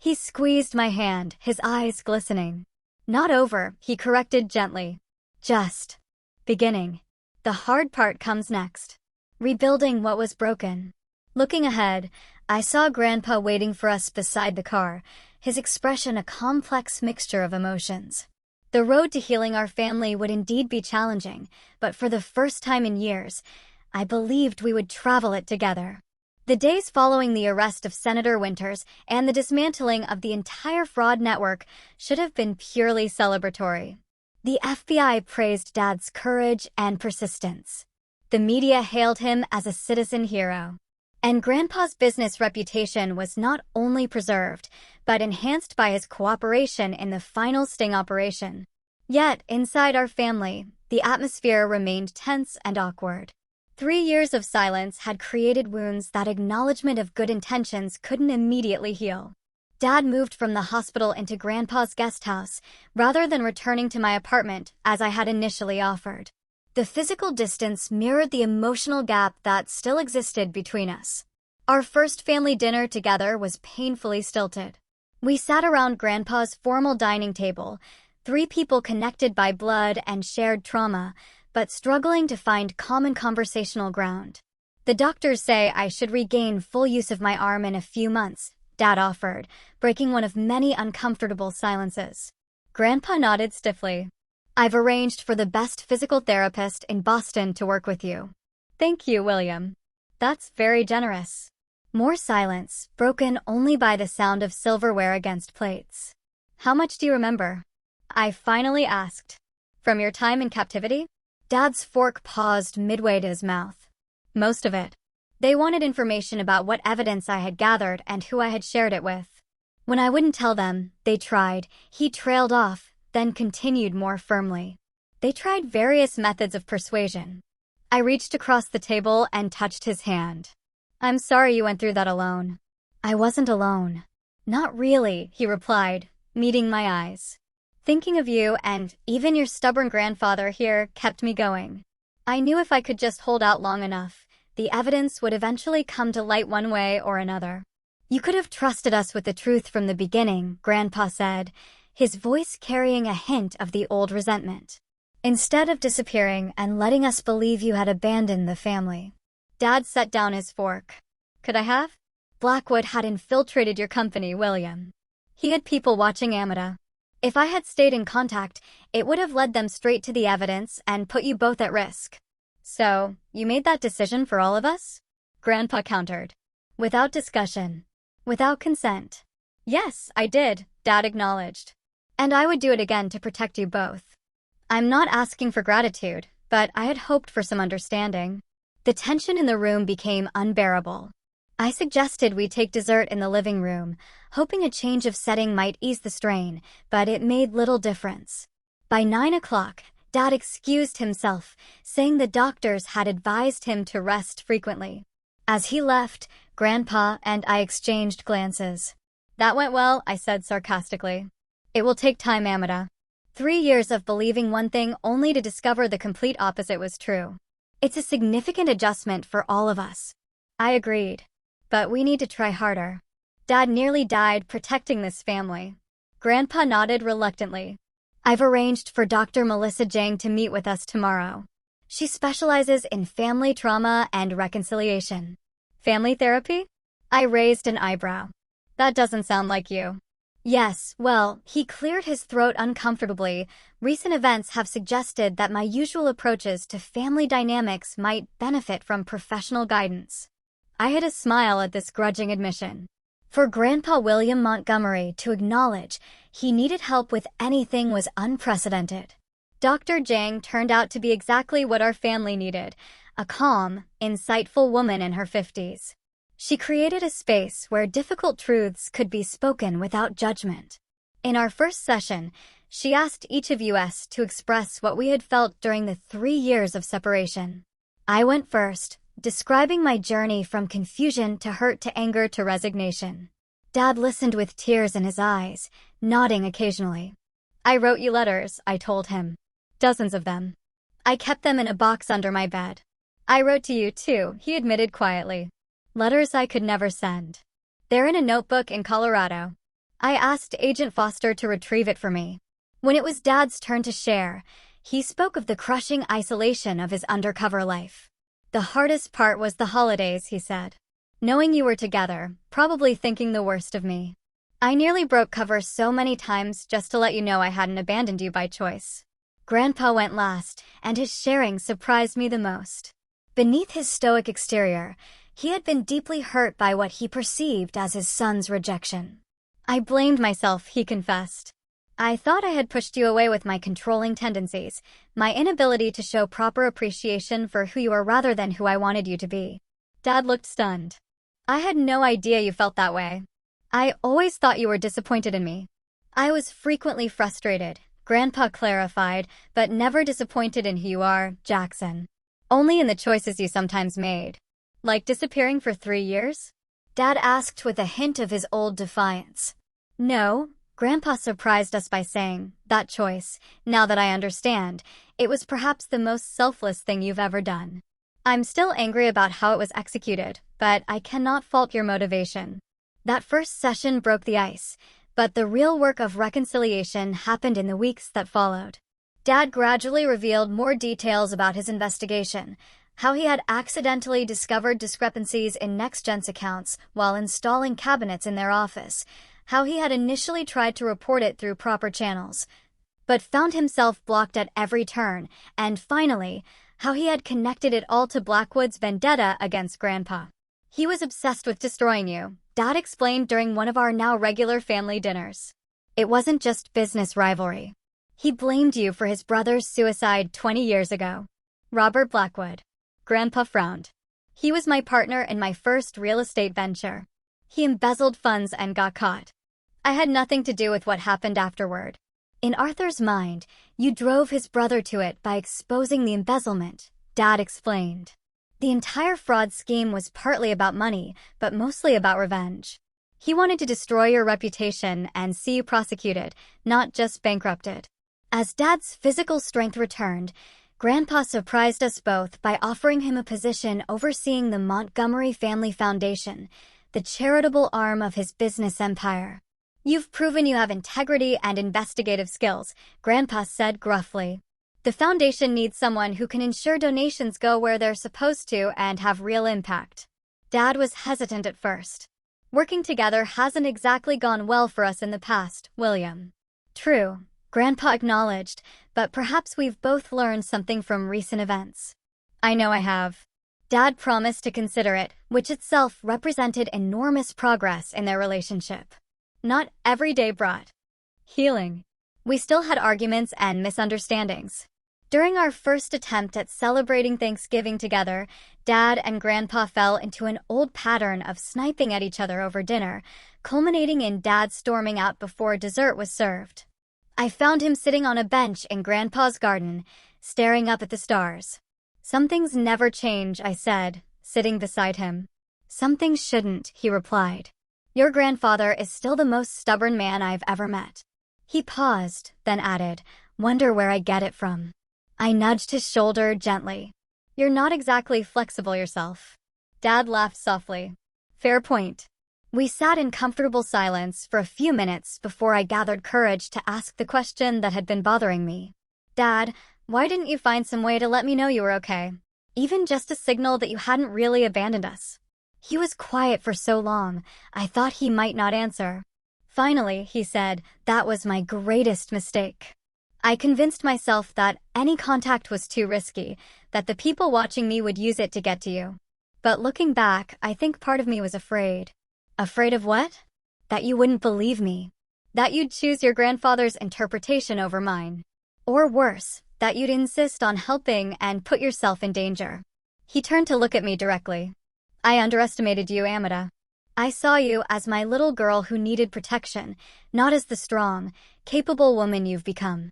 He squeezed my hand, his eyes glistening. "Not over," he corrected gently. "Just beginning. The hard part comes next. Rebuilding what was broken." Looking ahead, I saw Grandpa waiting for us beside the car, his expression a complex mixture of emotions. The road to healing our family would indeed be challenging, but for the first time in years, I believed we would travel it together. The days following the arrest of Senator Winters and the dismantling of the entire fraud network should have been purely celebratory. The FBI praised Dad's courage and persistence. The media hailed him as a citizen hero. And Grandpa's business reputation was not only preserved, but enhanced by his cooperation in the final sting operation. Yet, inside our family, the atmosphere remained tense and awkward. 3 years of silence had created wounds that acknowledgement of good intentions couldn't immediately heal. Dad moved from the hospital into Grandpa's guest house, rather than returning to my apartment as I had initially offered. The physical distance mirrored the emotional gap that still existed between us. Our first family dinner together was painfully stilted. We sat around Grandpa's formal dining table, 3 people connected by blood and shared trauma, but struggling to find common conversational ground. "The doctors say I should regain full use of my arm in a few months," Dad offered, breaking one of many uncomfortable silences. Grandpa nodded stiffly. "I've arranged for the best physical therapist in Boston to work with you." "Thank you, William. That's very generous." More silence, broken only by the sound of silverware against plates. "How much do you remember?" I finally asked. "From your time in captivity?" Dad's fork paused midway to his mouth. "Most of it." They wanted information about what evidence I had gathered and who I had shared it with. When I wouldn't tell them, they tried. He trailed off, then continued more firmly. They tried various methods of persuasion. I reached across the table and touched his hand. "I'm sorry you went through that alone." I wasn't alone. Not really, he replied, meeting my eyes. Thinking of you and even your stubborn grandfather here kept me going. I knew if I could just hold out long enough, the evidence would eventually come to light one way or another. You could have trusted us with the truth from the beginning, Grandpa said, his voice carrying a hint of the old resentment. Instead of disappearing and letting us believe you had abandoned the family. Dad set down his fork. Could I have? Blackwood had infiltrated your company, William. He had people watching Amada. If I had stayed in contact, it would have led them straight to the evidence and put you both at risk. So, you made that decision for all of us? Grandpa countered. Without discussion. Without consent. Yes, I did, Dad acknowledged. And I would do it again to protect you both. I'm not asking for gratitude, but I had hoped for some understanding. The tension in the room became unbearable. I suggested we take dessert in the living room, hoping a change of setting might ease the strain, but it made little difference. By 9 o'clock, Dad excused himself, saying the doctors had advised him to rest frequently. As he left, Grandpa and I exchanged glances. That went well, I said sarcastically. It will take time, Amada. 3 years of believing one thing only to discover the complete opposite was true. It's a significant adjustment for all of us. I agreed. But we need to try harder. Dad nearly died protecting this family. Grandpa nodded reluctantly. I've arranged for Dr. Melissa Jang to meet with us tomorrow. She specializes in family trauma and reconciliation. Family therapy? I raised an eyebrow. That doesn't sound like you. Yes, well, he cleared his throat uncomfortably. Recent events have suggested that my usual approaches to family dynamics might benefit from professional guidance. I had a smile at this grudging admission. For Grandpa William Montgomery to acknowledge he needed help with anything was unprecedented. Dr. Jang turned out to be exactly what our family needed, a calm, insightful woman in her 50s. She created a space where difficult truths could be spoken without judgment. In our first session, she asked each of us to express what we had felt during the 3 years of separation. I went first, describing my journey from confusion to hurt to anger to resignation. Dad listened with tears in his eyes, nodding occasionally. I wrote you letters, I told him. Dozens of them. I kept them in a box under my bed. I wrote to you too, he admitted quietly. Letters I could never send. They're in a notebook in Colorado. I asked Agent Foster to retrieve it for me. When it was Dad's turn to share, he spoke of the crushing isolation of his undercover life. The hardest part was the holidays, he said. Knowing you were together, probably thinking the worst of me. I nearly broke cover so many times just to let you know I hadn't abandoned you by choice. Grandpa went last, and his sharing surprised me the most. Beneath his stoic exterior, he had been deeply hurt by what he perceived as his son's rejection. I blamed myself, he confessed. I thought I had pushed you away with my controlling tendencies, my inability to show proper appreciation for who you are rather than who I wanted you to be. Dad looked stunned. I had no idea you felt that way. I always thought you were disappointed in me. I was frequently frustrated, Grandpa clarified, but never disappointed in who you are, Jackson. Only in the choices you sometimes made. Like disappearing for 3 years? Dad asked with a hint of his old defiance. No. Grandpa surprised us by saying, that choice, now that I understand, it was perhaps the most selfless thing you've ever done. I'm still angry about how it was executed, but I cannot fault your motivation. That first session broke the ice, but the real work of reconciliation happened in the weeks that followed. Dad gradually revealed more details about his investigation, how he had accidentally discovered discrepancies in NextGen's accounts while installing cabinets in their office, how he had initially tried to report it through proper channels, but found himself blocked at every turn, and finally, how he had connected it all to Blackwood's vendetta against Grandpa. He was obsessed with destroying you, Dad explained during one of our now regular family dinners. It wasn't just business rivalry. He blamed you for his brother's suicide 20 years ago. Robert Blackwood. Grandpa frowned. He was my partner in my first real estate venture. He embezzled funds and got caught. I had nothing to do with what happened afterward. In Arthur's mind, you drove his brother to it by exposing the embezzlement, Dad explained. The entire fraud scheme was partly about money, but mostly about revenge. He wanted to destroy your reputation and see you prosecuted, not just bankrupted. As Dad's physical strength returned, Grandpa surprised us both by offering him a position overseeing the Montgomery Family Foundation, the charitable arm of his business empire. "You've proven you have integrity and investigative skills," Grandpa said gruffly. "The foundation needs someone who can ensure donations go where they're supposed to and have real impact." Dad was hesitant at first. "Working together hasn't exactly gone well for us in the past, William." "True," Grandpa acknowledged, "but perhaps we've both learned something from recent events." "I know I have." Dad promised to consider it, which itself represented enormous progress in their relationship. Not every day brought healing. We still had arguments and misunderstandings. During our first attempt at celebrating Thanksgiving together, Dad and Grandpa fell into an old pattern of sniping at each other over dinner, culminating in Dad storming out before dessert was served. I found him sitting on a bench in Grandpa's garden, staring up at the stars. "Some things never change," I said, sitting beside him. "Some things shouldn't," he replied. "Your grandfather is still the most stubborn man I've ever met." He paused, then added, "Wonder where I get it from." I nudged his shoulder gently. "You're not exactly flexible yourself." Dad laughed softly. "Fair point." We sat in comfortable silence for a few minutes before I gathered courage to ask the question that had been bothering me. "Dad, why didn't you find some way to let me know you were okay? Even just a signal that you hadn't really abandoned us?" He was quiet for so long, I thought he might not answer. Finally, he said, "That was my greatest mistake. I convinced myself that any contact was too risky, that the people watching me would use it to get to you. But looking back, I think part of me was afraid." "Afraid of what?" "That you wouldn't believe me. That you'd choose your grandfather's interpretation over mine. Or worse, that you'd insist on helping and put yourself in danger." He turned to look at me directly. "I underestimated you, Amanda. I saw you as my little girl who needed protection, not as the strong, capable woman you've become.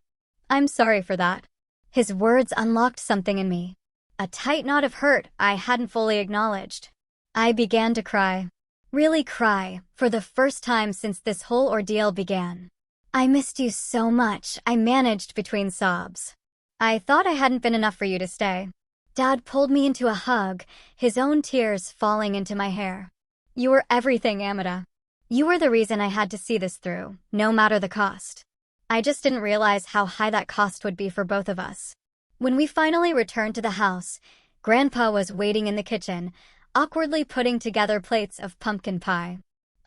I'm sorry for that." His words unlocked something in me. A tight knot of hurt I hadn't fully acknowledged. I began to cry. Really cry, for the first time since this whole ordeal began. "I missed you so much," I managed between sobs. "I thought I hadn't been enough for you to stay." Dad pulled me into a hug, his own tears falling into my hair. "You were everything, Amanda. You were the reason I had to see this through, no matter the cost." I just didn't realize how high that cost would be for both of us. When we finally returned to the house, Grandpa was waiting in the kitchen, awkwardly putting together plates of pumpkin pie.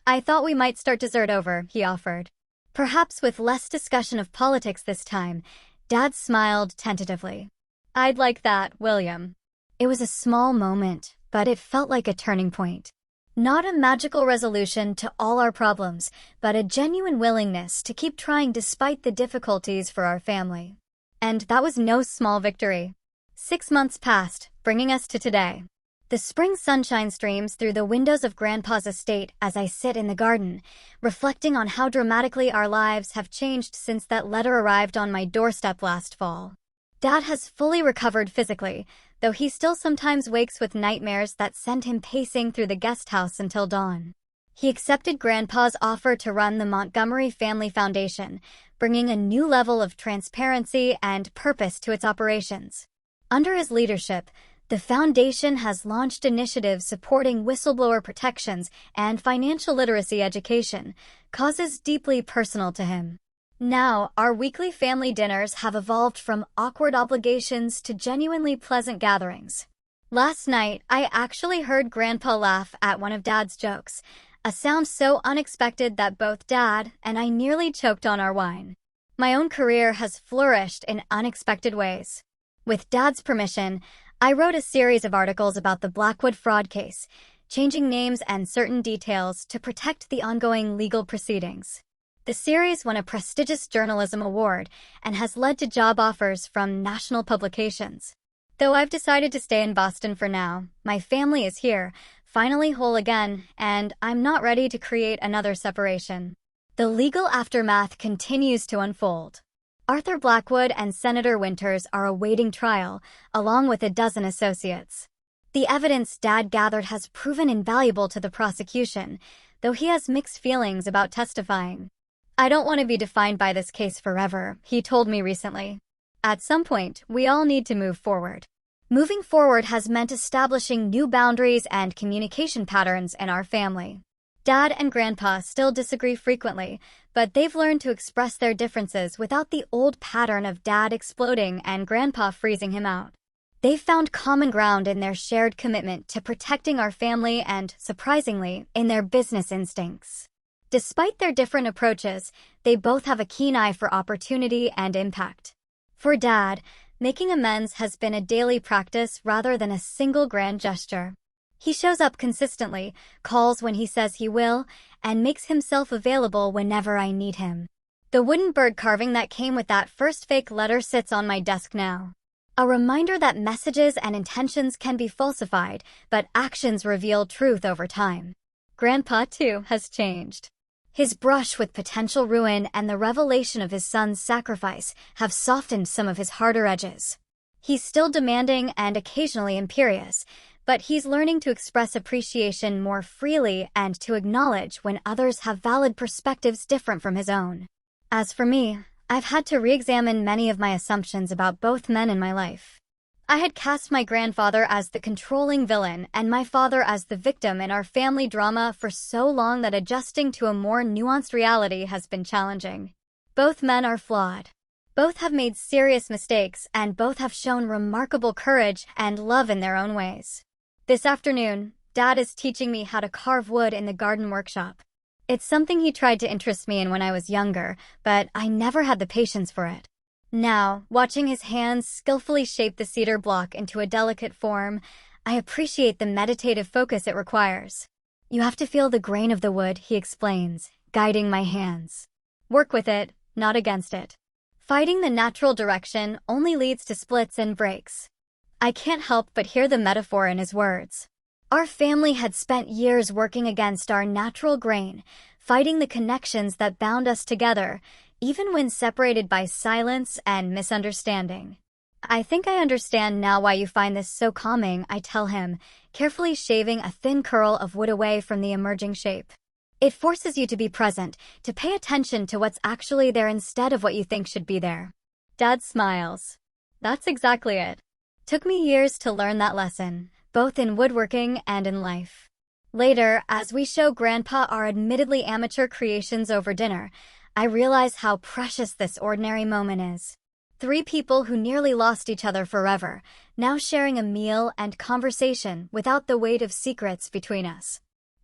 "I thought we might start dessert over," he offered. Perhaps with less discussion of politics this time, Dad smiled tentatively. "I'd like that, William." It was a small moment, but it felt like a turning point. Not a magical resolution to all our problems, but a genuine willingness to keep trying despite the difficulties for our family. And that was no small victory. 6 months passed, bringing us to today. The spring sunshine streams through the windows of Grandpa's estate as I sit in the garden, reflecting on how dramatically our lives have changed since that letter arrived on my doorstep last fall. Dad has fully recovered physically, though he still sometimes wakes with nightmares that send him pacing through the guest house until dawn. He accepted Grandpa's offer to run the Montgomery Family Foundation, bringing a new level of transparency and purpose to its operations. Under his leadership, the foundation has launched initiatives supporting whistleblower protections and financial literacy education, causes deeply personal to him. Now, our weekly family dinners have evolved from awkward obligations to genuinely pleasant gatherings. Last night, I actually heard Grandpa laugh at one of Dad's jokes, a sound so unexpected that both Dad and I nearly choked on our wine. My own career has flourished in unexpected ways. With Dad's permission, I wrote a series of articles about the Blackwood fraud case, changing names and certain details to protect the ongoing legal proceedings. The series won a prestigious journalism award and has led to job offers from national publications. Though I've decided to stay in Boston for now, my family is here, finally whole again, and I'm not ready to create another separation. The legal aftermath continues to unfold. Arthur Blackwood and Senator Winters are awaiting trial, along with a dozen associates. The evidence Dad gathered has proven invaluable to the prosecution, though he has mixed feelings about testifying. "I don't want to be defined by this case forever," he told me recently. "At some point, we all need to move forward." Moving forward has meant establishing new boundaries and communication patterns in our family. Dad and Grandpa still disagree frequently, but they've learned to express their differences without the old pattern of Dad exploding and Grandpa freezing him out. They've found common ground in their shared commitment to protecting our family and, surprisingly, in their business instincts. Despite their different approaches, they both have a keen eye for opportunity and impact. For Dad, making amends has been a daily practice rather than a single grand gesture. He shows up consistently, calls when he says he will, and makes himself available whenever I need him. The wooden bird carving that came with that first fake letter sits on my desk now. A reminder that messages and intentions can be falsified, but actions reveal truth over time. Grandpa, too, has changed. His brush with potential ruin and the revelation of his son's sacrifice have softened some of his harder edges. He's still demanding and occasionally imperious, but he's learning to express appreciation more freely and to acknowledge when others have valid perspectives different from his own. As for me, I've had to re-examine many of my assumptions about both men in my life. I had cast my grandfather as the controlling villain and my father as the victim in our family drama for so long that adjusting to a more nuanced reality has been challenging. Both men are flawed. Both have made serious mistakes, and both have shown remarkable courage and love in their own ways. This afternoon, Dad is teaching me how to carve wood in the garden workshop. It's something he tried to interest me in when I was younger, but I never had the patience for it. Now, watching his hands skillfully shape the cedar block into a delicate form, I appreciate the meditative focus it requires. "You have to feel the grain of the wood," he explains, guiding my hands. "Work with it, not against it. Fighting the natural direction only leads to splits and breaks." I can't help but hear the metaphor in his words. Our family had spent years working against our natural grain, fighting the connections that bound us together, even when separated by silence and misunderstanding. "I think I understand now why you find this so calming," I tell him, carefully shaving a thin curl of wood away from the emerging shape. "It forces you to be present, to pay attention to what's actually there instead of what you think should be there." Dad smiles. "That's exactly it. Took me years to learn that lesson, both in woodworking and in life." Later, as we show Grandpa our admittedly amateur creations over dinner, I realize how precious this ordinary moment is. Three people who nearly lost each other forever, now sharing a meal and conversation without the weight of secrets between us.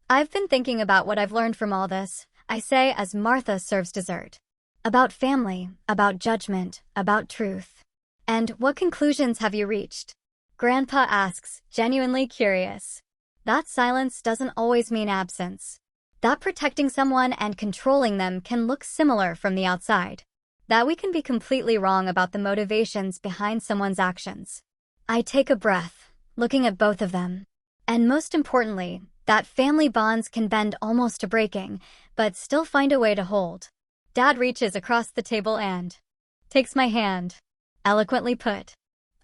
"I've been thinking about what I've learned from all this," I say as Martha serves dessert. "About family, about judgment, about truth. And what conclusions have you reached?" Grandpa asks, genuinely curious. That silence doesn't always mean absence. That protecting someone and controlling them can look similar from the outside. That we can be completely wrong about the motivations behind someone's actions. I take a breath, looking at both of them. And most importantly, that family bonds can bend almost to breaking, but still find a way to hold. Dad reaches across the table and takes my hand. Eloquently put.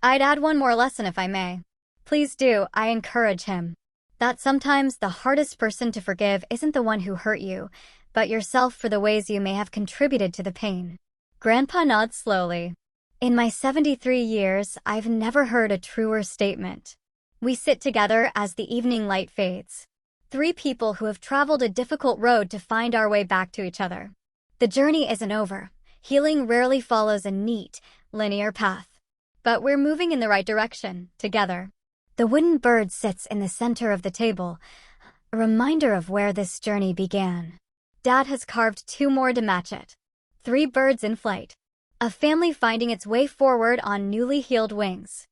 "I'd add one more lesson if I may." "Please do," I encourage him. "That sometimes the hardest person to forgive isn't the one who hurt you, but yourself for the ways you may have contributed to the pain." Grandpa nods slowly. In my 73 years, I've never heard a truer statement. We sit together as the evening light fades. Three people who have traveled a difficult road to find our way back to each other. The journey isn't over. Healing rarely follows a neat, linear path. But we're moving in the right direction, together. The wooden bird sits in the center of the table, a reminder of where this journey began. Dad has carved two more to match it. Three birds in flight. A family finding its way forward on newly healed wings.